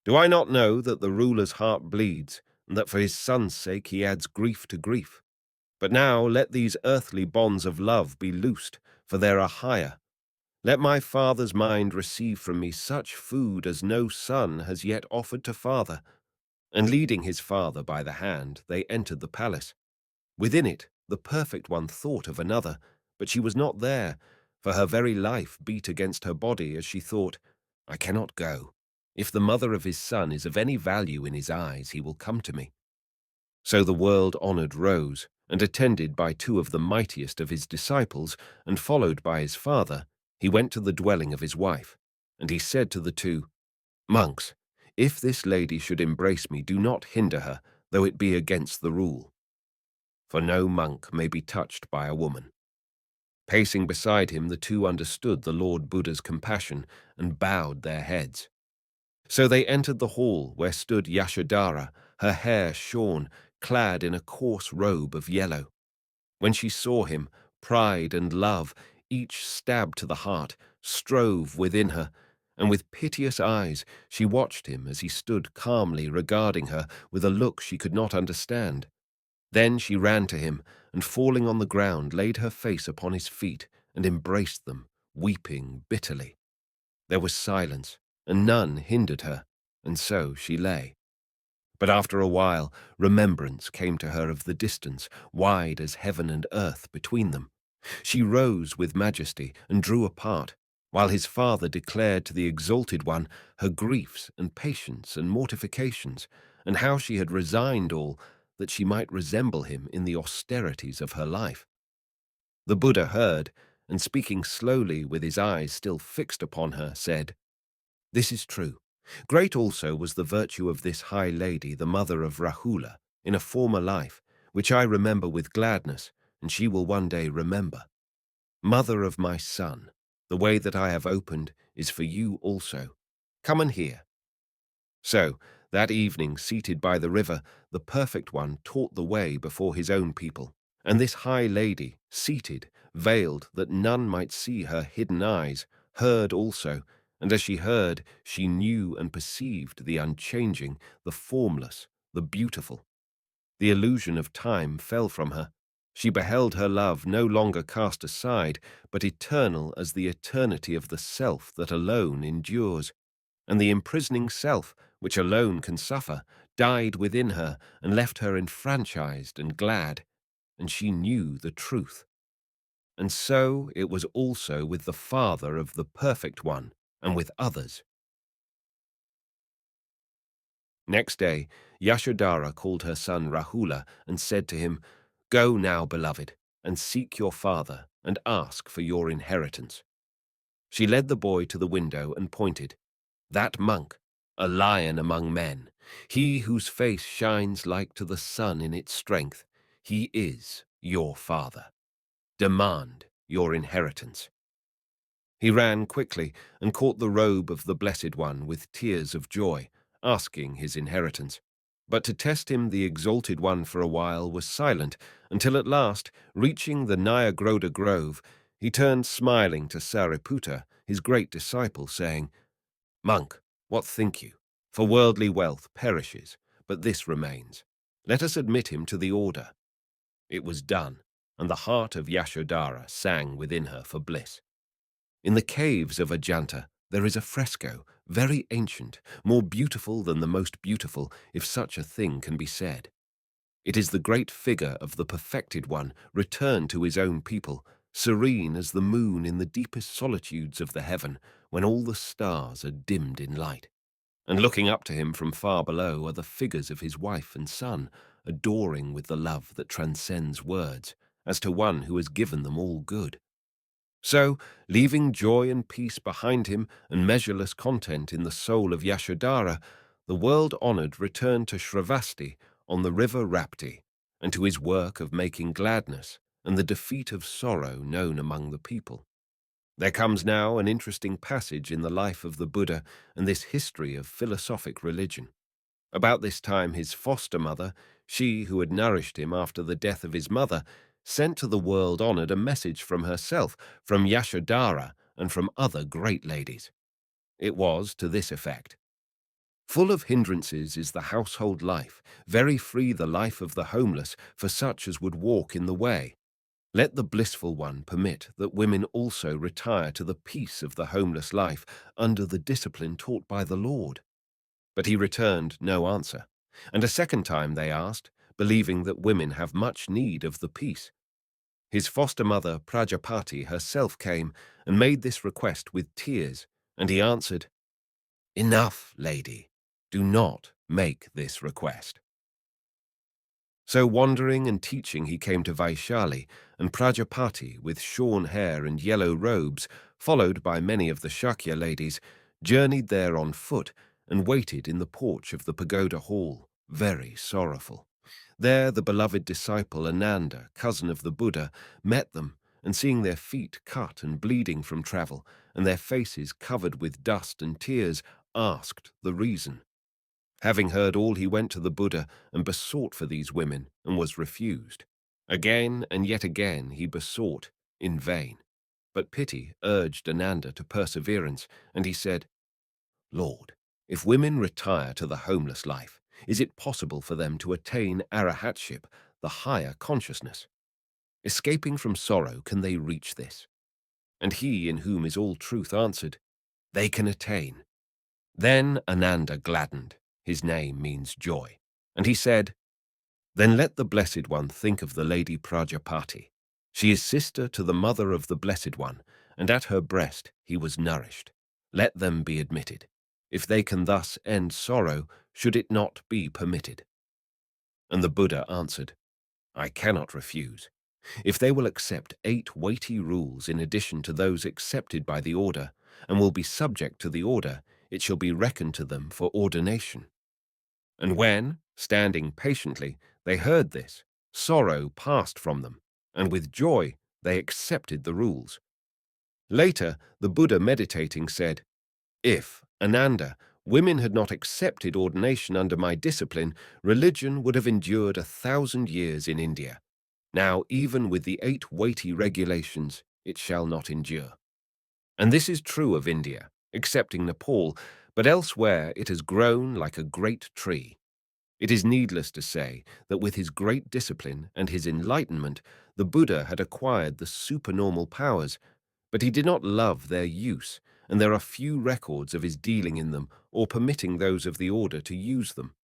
"Do I not know that the ruler's heart bleeds, and that for his son's sake he adds grief to grief? But now let these earthly bonds of love be loosed, for there are higher. Let my father's mind receive from me such food as no son has yet offered to father." And leading his father by the hand, they entered the palace. Within it, the Perfect One thought of another, but she was not there, for her very life beat against her body as she thought, "I cannot go. If the mother of his son is of any value in his eyes, he will come to me." So the world-honored rose, and attended by two of the mightiest of his disciples, and followed by his father, he went to the dwelling of his wife. And he said to the two, "Monks, if this lady should embrace me, do not hinder her, though it be against the rule. For no monk may be touched by a woman." Pacing beside him, the two understood the Lord Buddha's compassion and bowed their heads. So they entered the hall where stood Yashodhara, her hair shorn, clad in a coarse robe of yellow. When she saw him, pride and love, each stabbed to the heart, strove within her, and with piteous eyes she watched him as he stood calmly regarding her with a look she could not understand. Then she ran to him, and falling on the ground laid her face upon his feet and embraced them, weeping bitterly. There was silence, and none hindered her, and so she lay. But after a while, remembrance came to her of the distance, wide as heaven and earth between them. She rose with majesty and drew apart, while his father declared to the Exalted One her griefs and patience and mortifications, and how she had resigned all, that she might resemble him in the austerities of her life. The Buddha heard, and speaking slowly with his eyes still fixed upon her, said, "This is true. Great also was the virtue of this high lady, the mother of Rahula, in a former life, which I remember with gladness, and she will one day remember. Mother of my son, the way that I have opened is for you also. Come and hear." So, that evening, seated by the river, the Perfect One taught the way before his own people, and this high lady, seated, veiled that none might see her hidden eyes, heard also, and as she heard, she knew and perceived the unchanging, the formless, the beautiful. The illusion of time fell from her. She beheld her love no longer cast aside, but eternal as the eternity of the self that alone endures. And the imprisoning self, which alone can suffer, died within her and left her enfranchised and glad, and she knew the truth. And so it was also with the Father of the Perfect One, and with others. Next day, Yashodhara called her son Rahula and said to him, "Go now, beloved, and seek your father, and ask for your inheritance." She led the boy to the window and pointed. "That monk, a lion among men, he whose face shines like to the sun in its strength, he is your father. Demand your inheritance." He ran quickly and caught the robe of the Blessed One with tears of joy, asking his inheritance. But to test him, the Exalted One for a while was silent, until at last, reaching the Nyagroda grove, he turned smiling to Sariputta, his great disciple, saying, "Monk, what think you? For worldly wealth perishes, but this remains. Let us admit him to the order." It was done, and the heart of Yashodhara sang within her for bliss. In the caves of Ajanta there is a fresco, very ancient, more beautiful than the most beautiful, if such a thing can be said. It is the great figure of the Perfected One returned to his own people, serene as the moon in the deepest solitudes of the heaven, when all the stars are dimmed in light. And looking up to him from far below are the figures of his wife and son, adoring with the love that transcends words, as to one who has given them all good. So, leaving joy and peace behind him and measureless content in the soul of Yashodhara, the world-honored returned to Shravasti on the river Rapti, and to his work of making gladness and the defeat of sorrow known among the people. There comes now an interesting passage in the life of the Buddha and this history of philosophic religion. About this time his foster mother, she who had nourished him after the death of his mother, sent to the world-honored a message from herself, from Yashodhara, and from other great ladies. It was to this effect: "Full of hindrances is the household life, very free the life of the homeless for such as would walk in the way. Let the blissful one permit that women also retire to the peace of the homeless life under the discipline taught by the Lord." But he returned no answer, and a second time they asked, believing that women have much need of the peace. His foster mother, Prajapati, herself came and made this request with tears, and he answered, "Enough, lady. Do not make this request." So wandering and teaching he came to Vaishali, and Prajapati, with shorn hair and yellow robes, followed by many of the Shakya ladies, journeyed there on foot and waited in the porch of the pagoda hall, very sorrowful. There the beloved disciple Ananda, cousin of the Buddha, met them, and seeing their feet cut and bleeding from travel, and their faces covered with dust and tears, asked the reason. Having heard all, he went to the Buddha and besought for these women, and was refused. Again and yet again he besought, in vain. But pity urged Ananda to perseverance, and he said, "Lord, if women retire to the homeless life, is it possible for them to attain arahatship, the higher consciousness? Escaping from sorrow, can they reach this?" And he, in whom is all truth, answered, "They can attain." Then Ananda gladdened. His name means joy. And he said, "Then let the Blessed One think of the Lady Prajapati. She is sister to the mother of the Blessed One, and at her breast he was nourished. Let them be admitted. If they can thus end sorrow, should it not be permitted?" And the Buddha answered, "I cannot refuse. If they will accept 8 weighty rules in addition to those accepted by the order, and will be subject to the order, it shall be reckoned to them for ordination." And when, standing patiently, they heard this, sorrow passed from them, and with joy they accepted the rules. Later, the Buddha, meditating, said, "If, Ananda, women had not accepted ordination under my discipline, religion would have endured 1,000 years in India. Now, even with the 8 weighty regulations, it shall not endure." And this is true of India, excepting Nepal, but elsewhere it has grown like a great tree. It is needless to say that with his great discipline and his enlightenment, the Buddha had acquired the supernormal powers, but he did not love their use, and there are few records of his dealing in them or permitting those of the order to use them.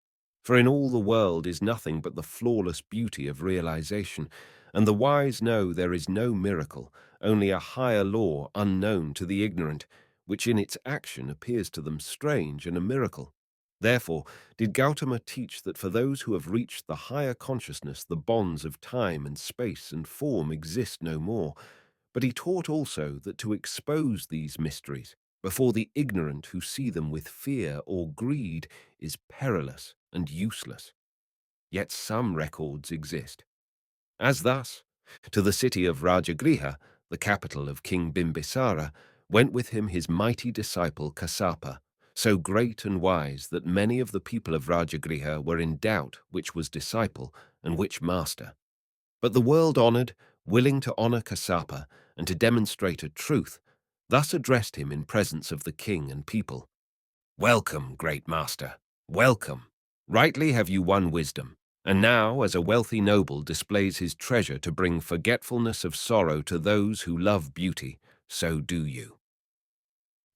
For in all the world is nothing but the flawless beauty of realization, and the wise know there is no miracle, only a higher law unknown to the ignorant, which in its action appears to them strange and a miracle. Therefore did Gautama teach that for those who have reached the higher consciousness the bonds of time and space and form exist no more, but he taught also that to expose these mysteries before the ignorant who see them with fear or greed is perilous and useless. Yet some records exist. As thus, to the city of Rajagriha, the capital of King Bimbisara, went with him his mighty disciple Kassapa, so great and wise that many of the people of Rajagriha were in doubt which was disciple and which master. But the world-honored, willing to honor Kassapa and to demonstrate a truth, thus addressed him in presence of the king and people. "Welcome, great master, welcome. Rightly have you won wisdom, and now, as a wealthy noble displays his treasure to bring forgetfulness of sorrow to those who love beauty, so do you."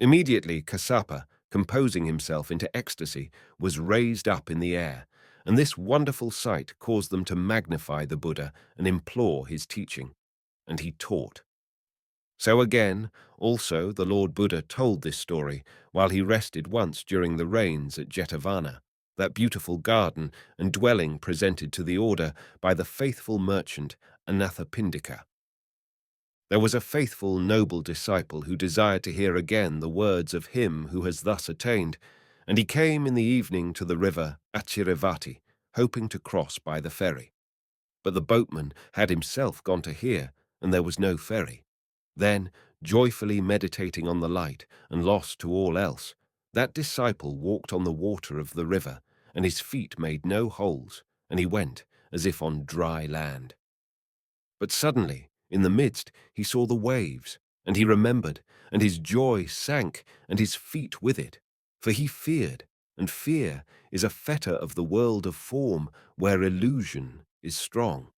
Immediately Kassapa, composing himself into ecstasy, was raised up in the air, and this wonderful sight caused them to magnify the Buddha and implore his teaching, and he taught. So again, also, the Lord Buddha told this story while he rested once during the rains at Jetavana, that beautiful garden and dwelling presented to the order by the faithful merchant Anathapindika. There was a faithful, noble disciple who desired to hear again the words of him who has thus attained, and he came in the evening to the river Achirevati, hoping to cross by the ferry. But the boatman had himself gone to hear, and there was no ferry. Then, joyfully meditating on the light and lost to all else, that disciple walked on the water of the river, and his feet made no holes, and he went as if on dry land. But suddenly, in the midst, he saw the waves, and he remembered, and his joy sank, and his feet with it. For he feared, and fear is a fetter of the world of form, where illusion is strong.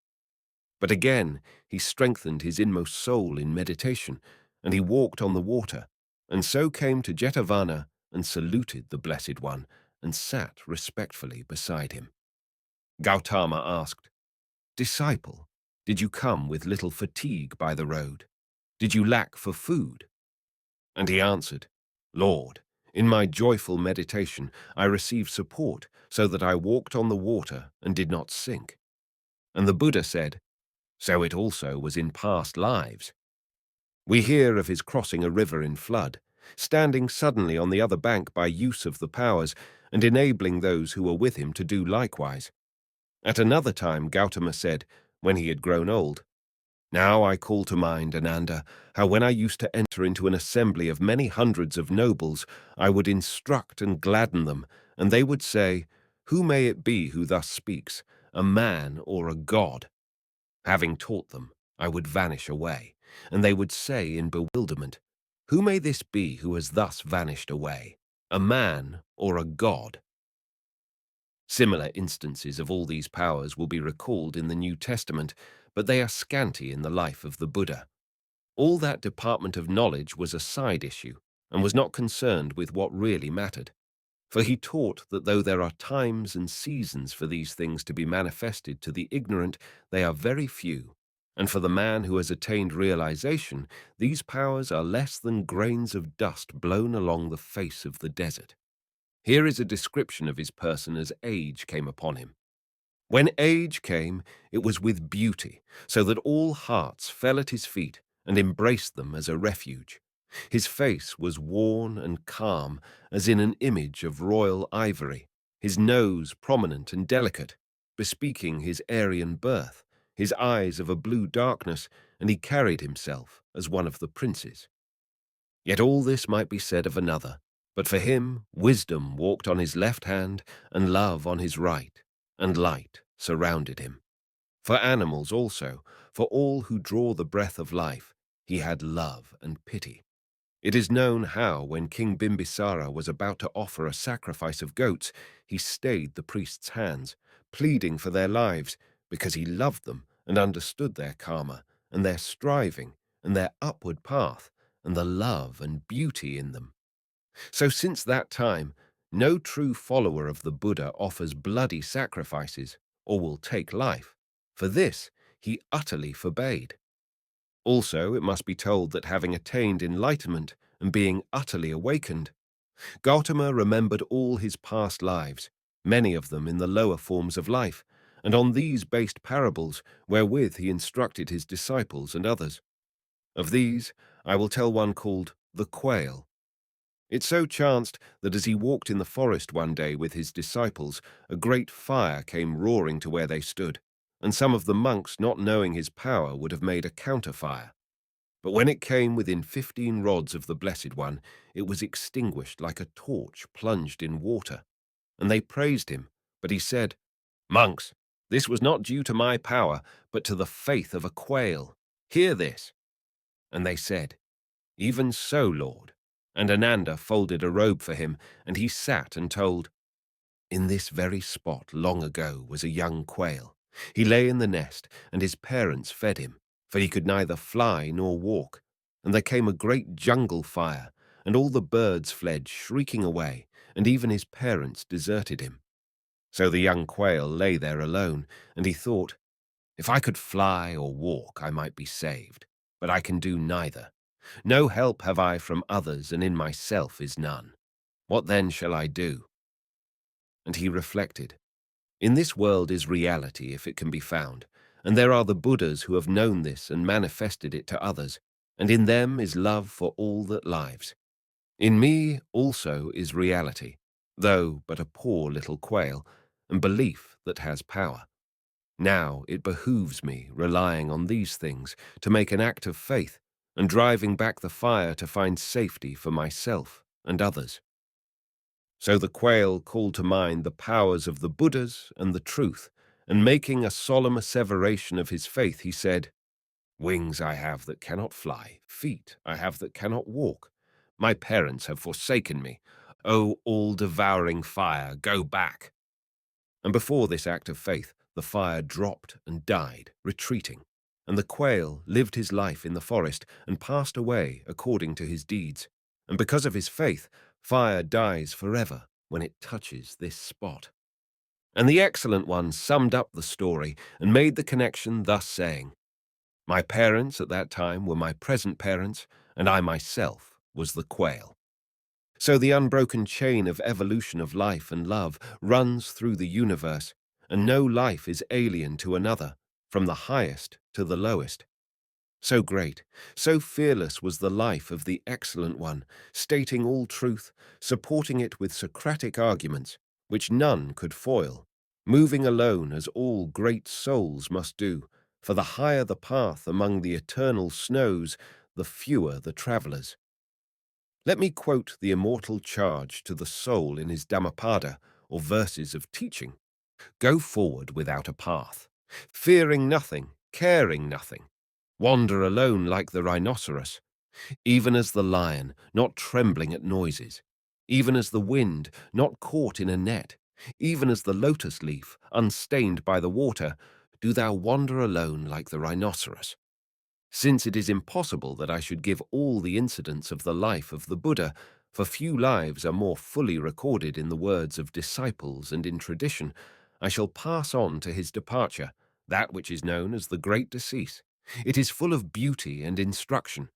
But again he strengthened his inmost soul in meditation, and he walked on the water, and so came to Jetavana and saluted the Blessed One, and sat respectfully beside him. Gautama asked, "Disciple, Did you come with little fatigue by the road? Did you lack for food? And he answered, Lord, in my joyful meditation I received support so that I walked on the water and did not sink. And the Buddha said, so it also was in past lives. We hear of his crossing a river in flood, standing suddenly on the other bank by use of the powers, and enabling those who were with him to do likewise. At another time Gautama said, when he had grown old, now I call to mind, Ananda, how when I used to enter into an assembly of many hundreds of nobles, I would instruct and gladden them, and they would say, who may it be who thus speaks, a man or a god? Having taught them, I would vanish away, and they would say in bewilderment, who may this be who has thus vanished away, a man or a god? Similar instances of all these powers will be recalled in the New Testament, but they are scanty in the life of the Buddha. All that department of knowledge was a side issue, and was not concerned with what really mattered. For he taught that though there are times and seasons for these things to be manifested to the ignorant, they are very few, and for the man who has attained realization, these powers are less than grains of dust blown along the face of the desert. Here is a description of his person as age came upon him. When age came, it was with beauty, so that all hearts fell at his feet and embraced them as a refuge. His face was worn and calm, as in an image of royal ivory, his nose prominent and delicate, bespeaking his Aryan birth, his eyes of a blue darkness, and he carried himself as one of the princes. Yet all this might be said of another, but for him wisdom walked on his left hand, and love on his right, and light surrounded him. For animals also, for all who draw the breath of life, he had love and pity. It is known how, when King Bimbisara was about to offer a sacrifice of goats, he stayed the priest's hands, pleading for their lives, because he loved them and understood their karma, and their striving, and their upward path, and the love and beauty in them. So since that time, no true follower of the Buddha offers bloody sacrifices or will take life. For this he utterly forbade. Also, it must be told that having attained enlightenment and being utterly awakened, Gautama remembered all his past lives, many of them in the lower forms of life, and on these based parables wherewith he instructed his disciples and others. Of these, I will tell one called the Quail. It so chanced that as he walked in the forest one day with his disciples, a great fire came roaring to where they stood, and some of the monks, not knowing his power, would have made a counterfire. But when it came within 15 rods of the Blessed One, it was extinguished like a torch plunged in water. And they praised him, but he said, Monks, this was not due to my power, but to the faith of a quail. Hear this. And they said, Even so, Lord. And Ananda folded a robe for him, and he sat and told, In this very spot long ago was a young quail. He lay in the nest, and his parents fed him, for he could neither fly nor walk. And there came a great jungle fire, and all the birds fled shrieking away, and even his parents deserted him. So the young quail lay there alone, and he thought, If I could fly or walk, I might be saved, but I can do neither. No help have I from others, and in myself is none. What then shall I do? And he reflected, In this world is reality, if it can be found, and there are the Buddhas who have known this and manifested it to others, and in them is love for all that lives. In me also is reality, though but a poor little quail, and belief that has power. Now it behooves me, relying on these things, to make an act of faith, and driving back the fire to find safety for myself and others. So the quail called to mind the powers of the Buddhas and the truth, and making a solemn asseveration of his faith, he said, Wings I have that cannot fly, feet I have that cannot walk. My parents have forsaken me. O all-devouring fire, go back. And before this act of faith, the fire dropped and died, retreating, and the quail lived his life in the forest and passed away according to his deeds. And because of his faith, fire dies forever when it touches this spot. And the Excellent One summed up the story and made the connection thus saying, "My parents at that time were my present parents, and I myself was the quail." So the unbroken chain of evolution of life and love runs through the universe, and no life is alien to another, from the highest to the lowest. So great, so fearless was the life of the Excellent One, stating all truth, supporting it with Socratic arguments, which none could foil, moving alone as all great souls must do, for the higher the path among the eternal snows, the fewer the travellers. Let me quote the immortal charge to the soul in his Dhammapada, or verses of teaching. Go forward without a path, fearing nothing, caring nothing. Wander alone like the rhinoceros, even as the lion, not trembling at noises, even as the wind, not caught in a net, even as the lotus leaf, unstained by the water, do thou wander alone like the rhinoceros. Since it is impossible that I should give all the incidents of the life of the Buddha, for few lives are more fully recorded in the words of disciples and in tradition, I shall pass on to his departure, that which is known as the Great Decease. It is full of beauty and instruction.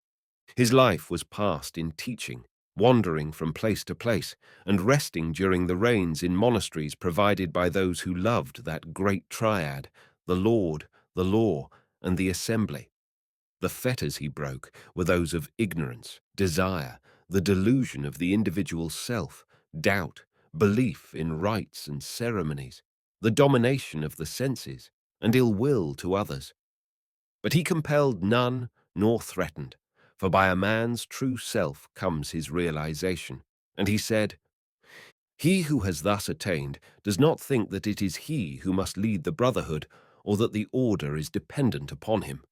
His life was passed in teaching, wandering from place to place, and resting during the rains in monasteries provided by those who loved that great triad, the Lord, the law, and the assembly. The fetters he broke were those of ignorance, desire, the delusion of the individual self, doubt, belief in rites and ceremonies, the domination of the senses, and ill will to others. But he compelled none nor threatened, for by a man's true self comes his realization. And he said, "He who has thus attained does not think that it is he who must lead the brotherhood, or that the order is dependent upon him.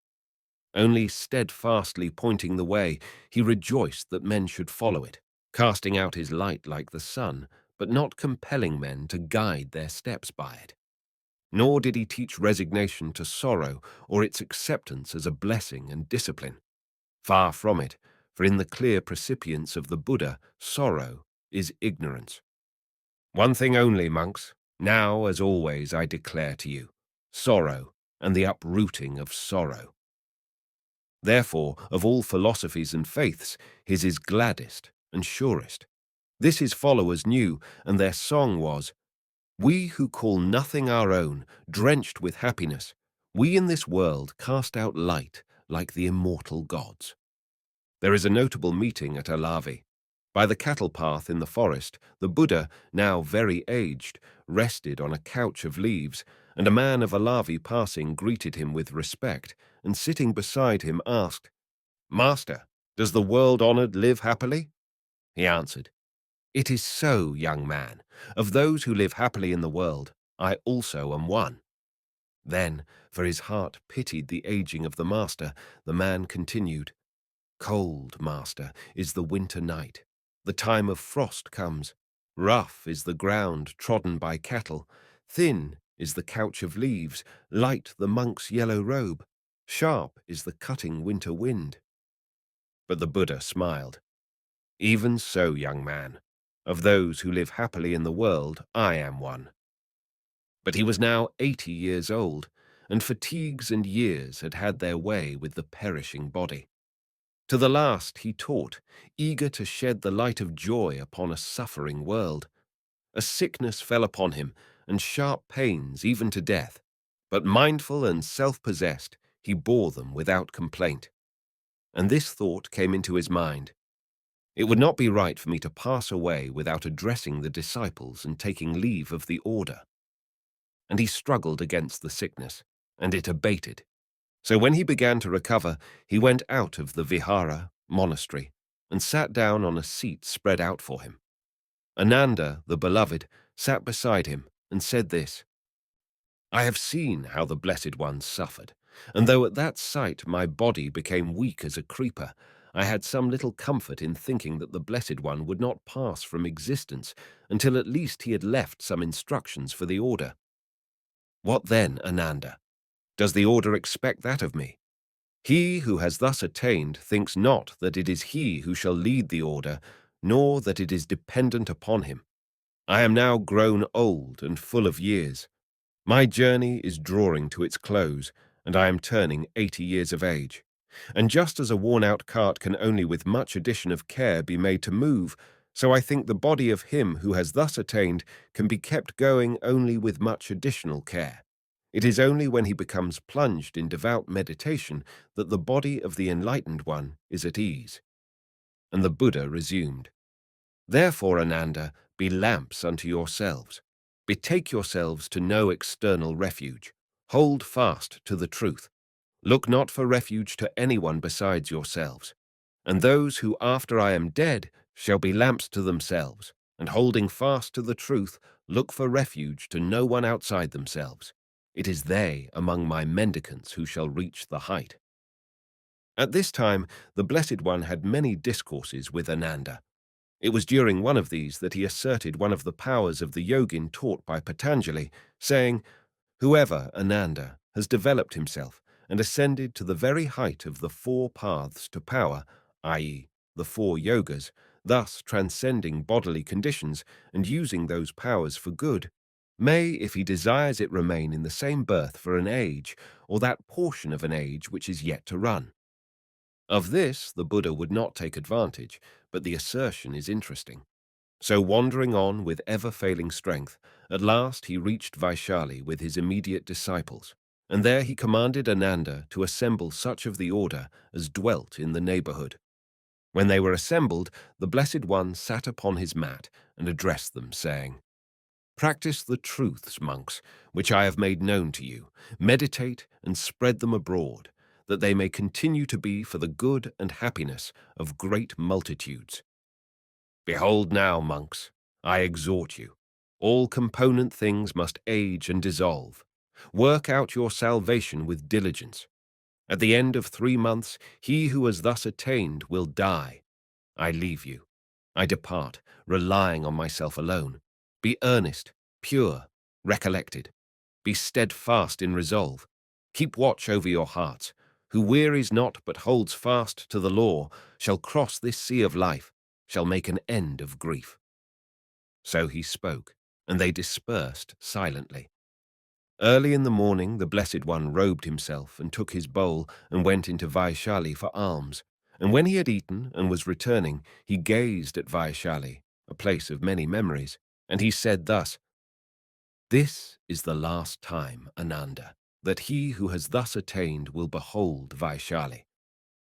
Only steadfastly pointing the way, he rejoiced that men should follow it, casting out his light like the sun, but not compelling men to guide their steps by it. Nor did he teach resignation to sorrow or its acceptance as a blessing and discipline. Far from it, for in the clear precipience of the Buddha, sorrow is ignorance. One thing only, monks, now as always I declare to you, sorrow and the uprooting of sorrow. Therefore, of all philosophies and faiths, his is gladdest and surest. This his followers knew, and their song was, "We who call nothing our own, drenched with happiness, we in this world cast out light like the immortal gods." There is a notable meeting at Alavi. By the cattle path in the forest, the Buddha, now very aged, rested on a couch of leaves, and a man of Alavi passing greeted him with respect, and sitting beside him asked, "Master, does the world-honored live happily?" He answered, "It is so, young man. Of those who live happily in the world, I also am one." Then, for his heart pitied the aging of the master, the man continued, "Cold, master, is the winter night. The time of frost comes. Rough is the ground trodden by cattle. Thin is the couch of leaves. Light the monk's yellow robe. Sharp is the cutting winter wind." But the Buddha smiled. "Even so, young man. Of those who live happily in the world, I am one." But he was now 80 years old, and fatigues and years had had their way with the perishing body. To the last he taught, eager to shed the light of joy upon a suffering world. A sickness fell upon him, and sharp pains, even to death. But mindful and self-possessed, he bore them without complaint. And this thought came into his mind: it would not be right for me to pass away without addressing the disciples and taking leave of the order. And he struggled against the sickness, and it abated. So when he began to recover, he went out of the vihara, monastery, and sat down on a seat spread out for him. Ananda, the beloved, sat beside him and said this: "I have seen how the Blessed One suffered, and though at that sight my body became weak as a creeper, I had some little comfort in thinking that the Blessed One would not pass from existence until at least he had left some instructions for the order. What then, Ananda? Does the order expect that of me? He who has thus attained thinks not that it is he who shall lead the order, nor that it is dependent upon him. I am now grown old and full of years. My journey is drawing to its close, and I am turning 80 years of age. And just as a worn-out cart can only with much addition of care be made to move, so I think the body of him who has thus attained can be kept going only with much additional care. It is only when he becomes plunged in devout meditation that the body of the enlightened one is at ease. And the Buddha resumed, Therefore, Ananda, be lamps unto yourselves. Betake yourselves to no external refuge. Hold fast to the truth. Look not for refuge to anyone besides yourselves. And those who after I am dead shall be lamps to themselves, and holding fast to the truth, look for refuge to no one outside themselves. It is they among my mendicants who shall reach the height. At this time, the Blessed One had many discourses with Ananda. It was during one of these that he asserted one of the powers of the yogin taught by Patanjali, saying, Whoever, Ananda, has developed himself and ascended to the very height of the four paths to power, i.e., the four yogas, thus transcending bodily conditions and using those powers for good, may, if he desires it, remain in the same birth for an age, or that portion of an age which is yet to run. Of this the Buddha would not take advantage, but the assertion is interesting. So wandering on with ever-failing strength, at last he reached Vaishali with his immediate disciples, and there he commanded Ananda to assemble such of the order as dwelt in the neighborhood. When they were assembled, the Blessed One sat upon his mat and addressed them, saying, Practice the truths, monks, which I have made known to you. Meditate and spread them abroad, that they may continue to be for the good and happiness of great multitudes. Behold now, monks, I exhort you. All component things must age and dissolve. Work out your salvation with diligence. At the end of 3 months, he who has thus attained will die. I leave you. I depart, relying on myself alone. Be earnest, pure, recollected. Be steadfast in resolve. Keep watch over your hearts. Who wearies not but holds fast to the law shall cross this sea of life, shall make an end of grief. So he spoke, and they dispersed silently. Early in the morning the Blessed One robed himself and took his bowl and went into Vaishali for alms. And when he had eaten and was returning, he gazed at Vaishali, a place of many memories, and he said thus, This is the last time, Ananda, that he who has thus attained will behold Vaishali.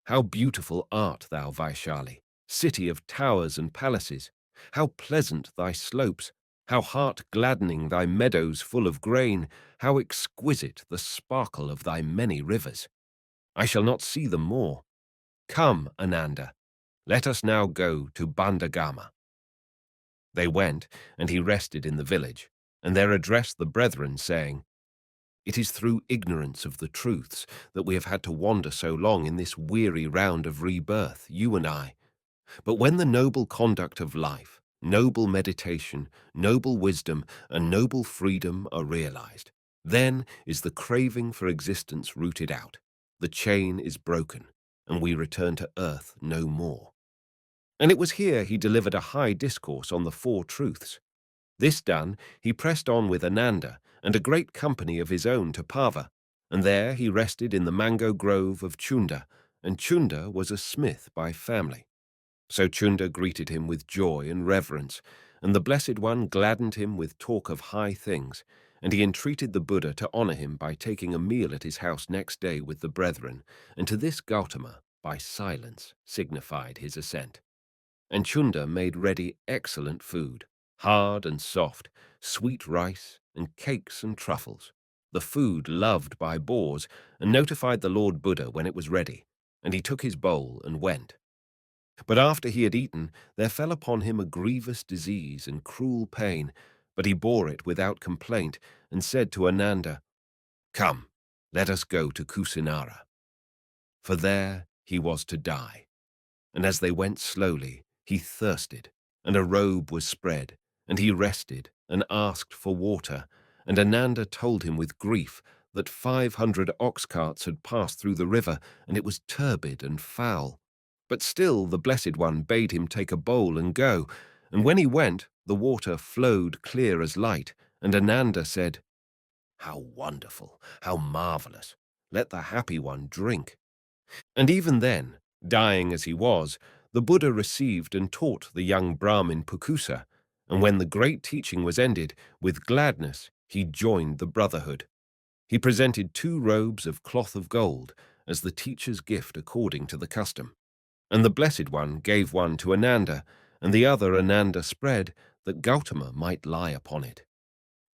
How beautiful art thou, Vaishali, city of towers and palaces! How pleasant thy slopes! How heart-gladdening thy meadows full of grain! How exquisite the sparkle of thy many rivers! I shall not see them more. Come, Ananda, let us now go to Bandagama. They went, and he rested in the village, and there addressed the brethren, saying, It is through ignorance of the truths that we have had to wander so long in this weary round of rebirth, you and I. But when the noble conduct of life, noble meditation, noble wisdom, and noble freedom are realized, then is the craving for existence rooted out, the chain is broken, and we return to earth no more. And it was here he delivered a high discourse on the four truths. This done, he pressed on with Ananda and a great company of his own to Pava, and there he rested in the mango grove of Chunda, and Chunda was a smith by family. So Chunda greeted him with joy and reverence, and the Blessed One gladdened him with talk of high things, and he entreated the Buddha to honor him by taking a meal at his house next day with the brethren, and to this Gautama, by silence, signified his assent. And Chunda made ready excellent food, hard and soft, sweet rice, and cakes and truffles, the food loved by boars, and notified the Lord Buddha when it was ready, and he took his bowl and went. But after he had eaten, there fell upon him a grievous disease and cruel pain, but he bore it without complaint, and said to Ananda, Come, let us go to Kusinara. For there he was to die. And as they went slowly, he thirsted, and a robe was spread, and he rested and asked for water, and Ananda told him with grief that 500 ox carts had passed through the river, and it was turbid and foul. But still the Blessed One bade him take a bowl and go, and when he went, the water flowed clear as light, and Ananda said, "How wonderful! How marvelous! Let the happy one drink." And even then, dying as he was, the Buddha received and taught the young Brahmin Pukusa, and when the great teaching was ended, with gladness he joined the brotherhood. He presented 2 robes of cloth of gold as the teacher's gift according to the custom, and the Blessed One gave one to Ananda, and the other Ananda spread, that Gautama might lie upon it.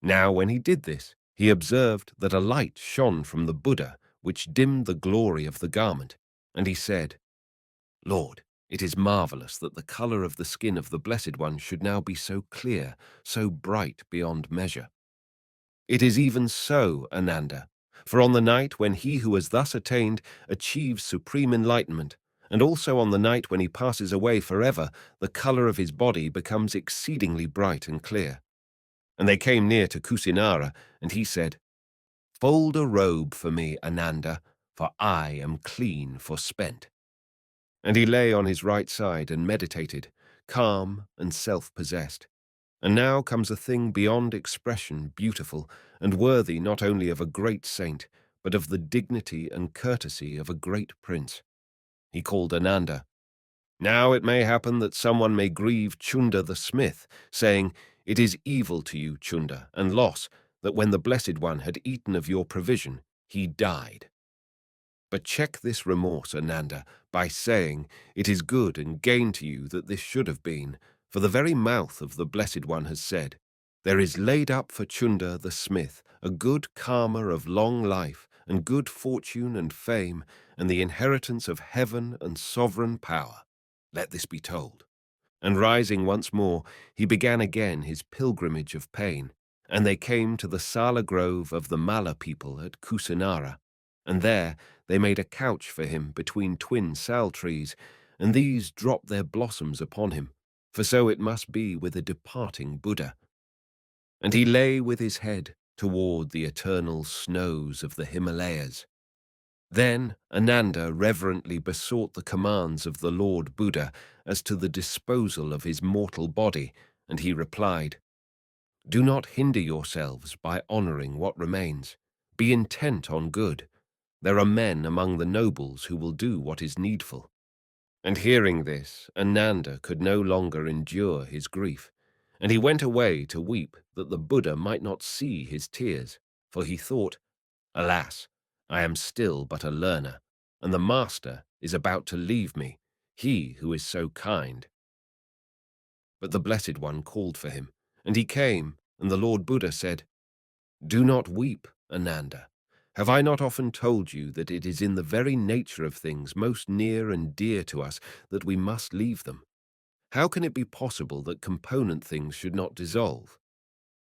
Now when he did this, he observed that a light shone from the Buddha, which dimmed the glory of the garment, and he said, "Lord, it is marvelous that the color of the skin of the Blessed One should now be so clear, so bright beyond measure." It is even so, Ananda, for on the night when he who has thus attained achieves supreme enlightenment, and also on the night when he passes away forever, the color of his body becomes exceedingly bright and clear. And they came near to Kusinara, and he said, "Fold a robe for me, Ananda, for I am clean for spent." And he lay on his right side and meditated, calm and self-possessed. And now comes a thing beyond expression beautiful, and worthy not only of a great saint, but of the dignity and courtesy of a great prince. He called Ananda. "Now it may happen that someone may grieve Chunda the smith, saying, 'It is evil to you, Chunda, and loss, that when the Blessed One had eaten of your provision, he died.' But check this remorse, Ananda, by saying, 'It is good and gain to you that this should have been,' for the very mouth of the Blessed One has said, 'There is laid up for Chunda the smith a good karma of long life and good fortune and fame and the inheritance of heaven and sovereign power. Let this be told.' And rising once more, he began again his pilgrimage of pain, and they came to the Sala Grove of the Mala people at Kusinara, and there they made a couch for him between twin sal trees, and these dropped their blossoms upon him, for so it must be with a departing Buddha. And he lay with his head toward the eternal snows of the Himalayas. Then Ananda reverently besought the commands of the Lord Buddha as to the disposal of his mortal body, and he replied, "Do not hinder yourselves by honoring what remains. Be intent on good. There are men among the nobles who will do what is needful." And hearing this, Ananda could no longer endure his grief, and he went away to weep that the Buddha might not see his tears, for he thought, "Alas, I am still but a learner, and the Master is about to leave me, he who is so kind." But the Blessed One called for him, and he came, and the Lord Buddha said, "Do not weep, Ananda. Have I not often told you that it is in the very nature of things most near and dear to us that we must leave them? How can it be possible that component things should not dissolve?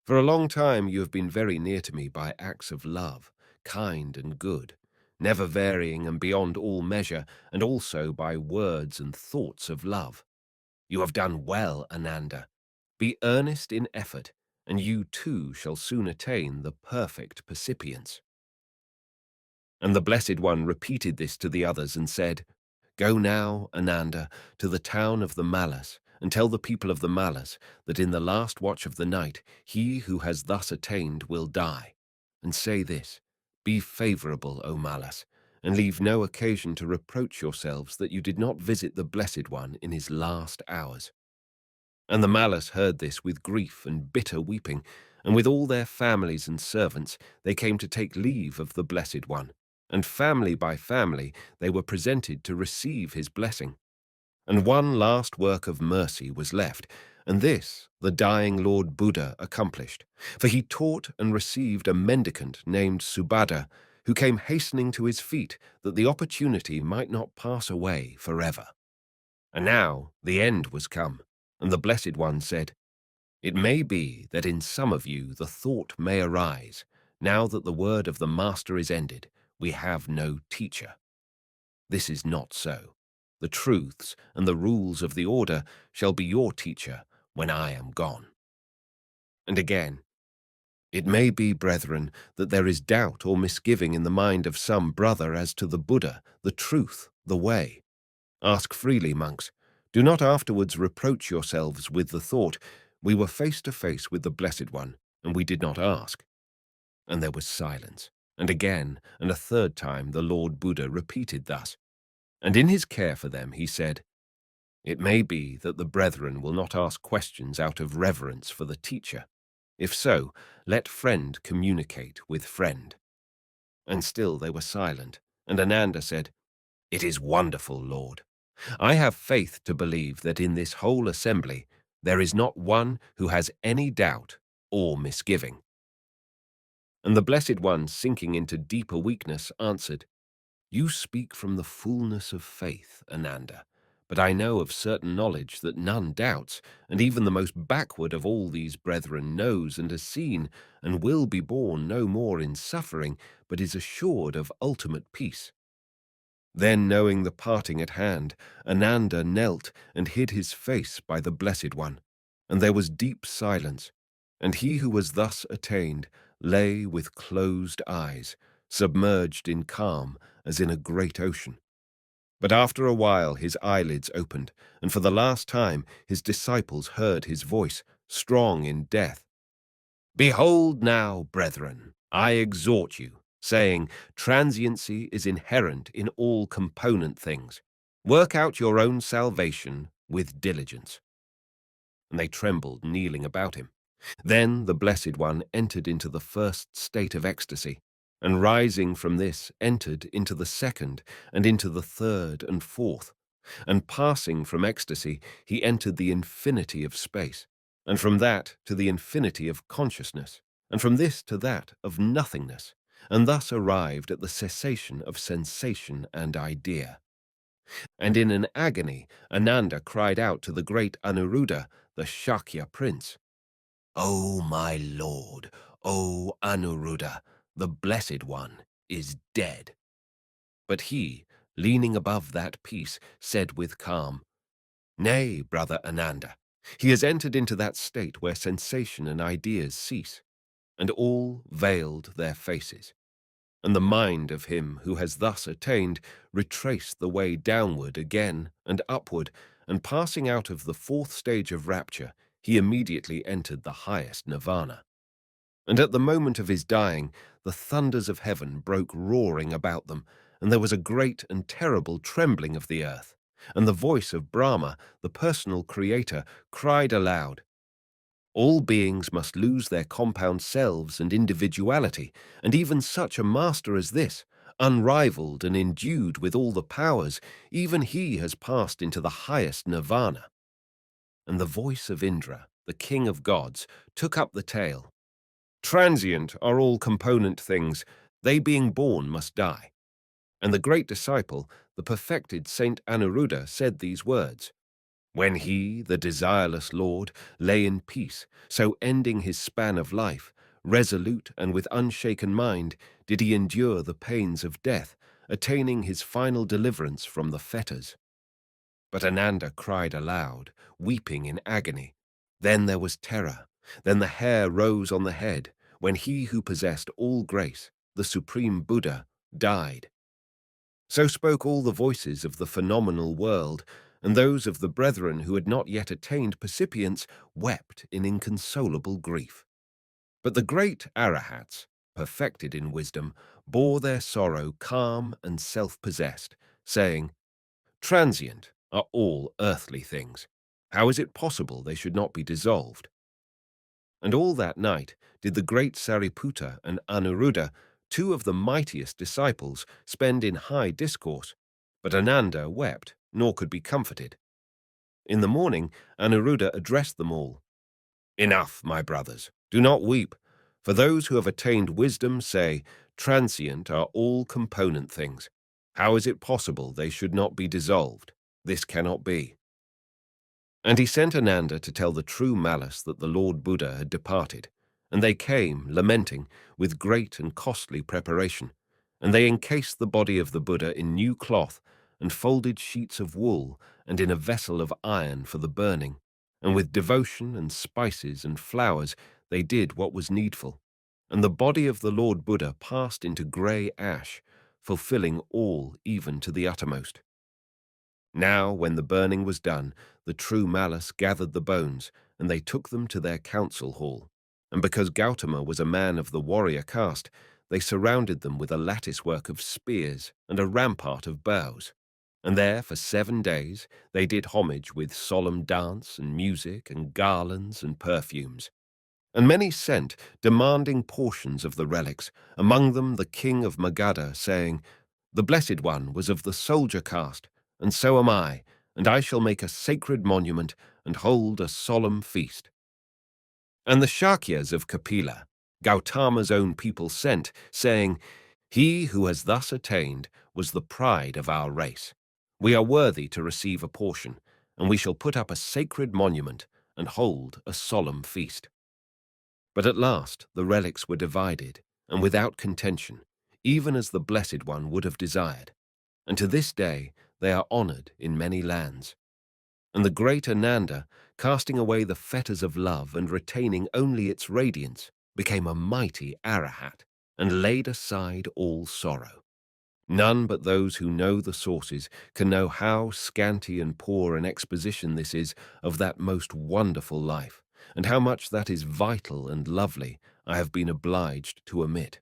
For a long time you have been very near to me by acts of love, kind and good, never varying and beyond all measure, and also by words and thoughts of love. You have done well, Ananda. Be earnest in effort, and you too shall soon attain the perfect percipience." And the Blessed One repeated this to the others and said, "Go now, Ananda, to the town of the Malas, and tell the people of the Malas that in the last watch of the night he who has thus attained will die. And say this, 'Be favorable, O Malas, and leave no occasion to reproach yourselves that you did not visit the Blessed One in his last hours.'" And the Malas heard this with grief and bitter weeping, and with all their families and servants they came to take leave of the Blessed One, and family by family they were presented to receive his blessing. And one last work of mercy was left, and this the dying Lord Buddha accomplished, for he taught and received a mendicant named Subhadda, who came hastening to his feet that the opportunity might not pass away forever. And now the end was come, and the Blessed One said, "It may be that in some of you the thought may arise, now that the word of the Master is ended, we have no teacher. This is not so. The truths and the rules of the order shall be your teacher when I am gone." And again, "It may be, brethren, that there is doubt or misgiving in the mind of some brother as to the Buddha, the truth, the way. Ask freely, monks. Do not afterwards reproach yourselves with the thought, We were face to face with the Blessed One, and we did not ask. And there was silence. And again, and a third time, the Lord Buddha repeated thus. And in his care for them, he said, "It may be that the brethren will not ask questions out of reverence for the teacher. If so, let friend communicate with friend." And still they were silent, and Ananda said, "It is wonderful, Lord. I have faith to believe that in this whole assembly there is not one who has any doubt or misgiving." And the Blessed One, sinking into deeper weakness, answered, "You speak from the fullness of faith, Ananda, but I know of certain knowledge that none doubts, and even the most backward of all these brethren knows and has seen, and will be born no more in suffering, but is assured of ultimate peace." Then, knowing the parting at hand, Ananda knelt and hid his face by the Blessed One, and there was deep silence, and he who was thus attained lay with closed eyes, submerged in calm as in a great ocean. But after a while his eyelids opened, and for the last time his disciples heard his voice, strong in death. "Behold now, brethren, I exhort you, saying, transiency is inherent in all component things. Work out your own salvation with diligence." And they trembled, kneeling about him. Then the Blessed One entered into the first state of ecstasy, and rising from this entered into the second, and into the third and fourth. And passing from ecstasy, he entered the infinity of space, and from that to the infinity of consciousness, and from this to that of nothingness, and thus arrived at the cessation of sensation and idea. And in an agony, Ananda cried out to the great Anuruddha, the Shakya prince, "O my lord, O Anuruddha, the Blessed One is dead." But he, leaning above that peace, said with calm, "Nay, brother Ananda, he has entered into that state where sensation and ideas cease, and all veiled their faces. And the mind of him who has thus attained retraced the way downward again and upward, and passing out of the fourth stage of rapture, he immediately entered the highest nirvana. And at the moment of his dying, the thunders of heaven broke roaring about them, and there was a great and terrible trembling of the earth. And the voice of Brahma, the personal creator, cried aloud, "All beings must lose their compound selves and individuality, and even such a master as this, unrivaled and endued with all the powers, even he has passed into the highest nirvana." And the voice of Indra, the king of gods, took up the tale. "Transient are all component things, they being born must die." And the great disciple, the perfected Saint Anuruddha, said these words, "When he, the desireless Lord, lay in peace, so ending his span of life, resolute and with unshaken mind, did he endure the pains of death, attaining his final deliverance from the fetters." But Ananda cried aloud, weeping in agony. Then there was terror. Then the hair rose on the head, when he who possessed all grace, the Supreme Buddha, died. So spoke all the voices of the phenomenal world, and those of the brethren who had not yet attained percipience wept in inconsolable grief. But the great arahats, perfected in wisdom, bore their sorrow calm and self-possessed, saying, "Transient are all earthly things. How is it possible they should not be dissolved?" And all that night did the great Sariputta and Anuruddha, two of the mightiest disciples, spend in high discourse, but Ananda wept, nor could be comforted. In the morning, Anuruddha addressed them all. "Enough, my brothers, do not weep, for those who have attained wisdom say, transient are all component things. How is it possible they should not be dissolved? This cannot be." And he sent Ananda to tell the true malice that the Lord Buddha had departed. And they came, lamenting, with great and costly preparation. And they encased the body of the Buddha in new cloth, and folded sheets of wool, and in a vessel of iron for the burning. And with devotion and spices and flowers they did what was needful. And the body of the Lord Buddha passed into grey ash, fulfilling all even to the uttermost. Now, when the burning was done, the true malice gathered the bones, and they took them to their council hall. And because Gautama was a man of the warrior caste, they surrounded them with a lattice-work of spears and a rampart of boughs. And there, for 7 days, they did homage with solemn dance and music and garlands and perfumes. And many sent, demanding portions of the relics, among them the king of Magadha, saying, "The Blessed One was of the soldier caste, and so am I, and I shall make a sacred monument and hold a solemn feast." And the Shakyas of Kapila, Gautama's own people, sent, saying, "He who has thus attained was the pride of our race. We are worthy to receive a portion, and we shall put up a sacred monument and hold a solemn feast." But at last the relics were divided, and without contention, even as the Blessed One would have desired. And to this day they are honored in many lands. And the great Ananda, casting away the fetters of love and retaining only its radiance, became a mighty arahat and laid aside all sorrow. None but those who know the sources can know how scanty and poor an exposition this is of that most wonderful life, and how much that is vital and lovely I have been obliged to omit.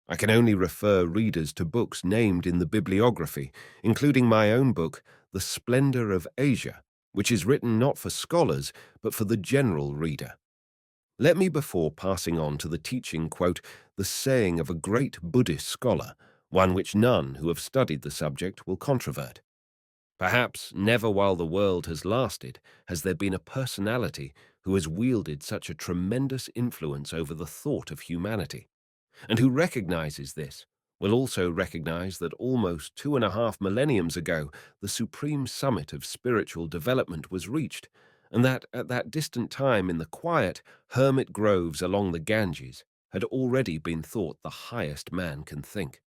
I can only refer readers to books named in the bibliography, including my own book, The Splendor of Asia, which is written not for scholars, but for the general reader. Let me, before passing on to the teaching, quote the saying of a great Buddhist scholar, one which none who have studied the subject will controvert. Perhaps never while the world has lasted has there been a personality who has wielded such a tremendous influence over the thought of humanity, and who recognizes this will also recognize that almost 2.5 millenniums ago the supreme summit of spiritual development was reached, and that at that distant time in the quiet hermit groves along the Ganges had already been thought the highest man can think.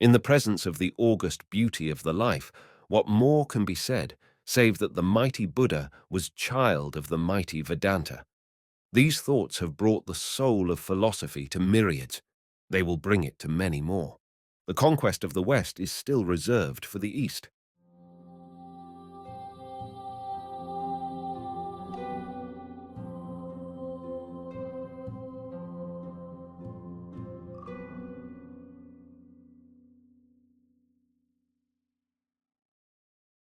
In the presence of the august beauty of the life, what more can be said, save that the mighty Buddha was child of the mighty Vedanta? These thoughts have brought the soul of philosophy to myriads. They will bring it to many more. The conquest of the West is still reserved for the East.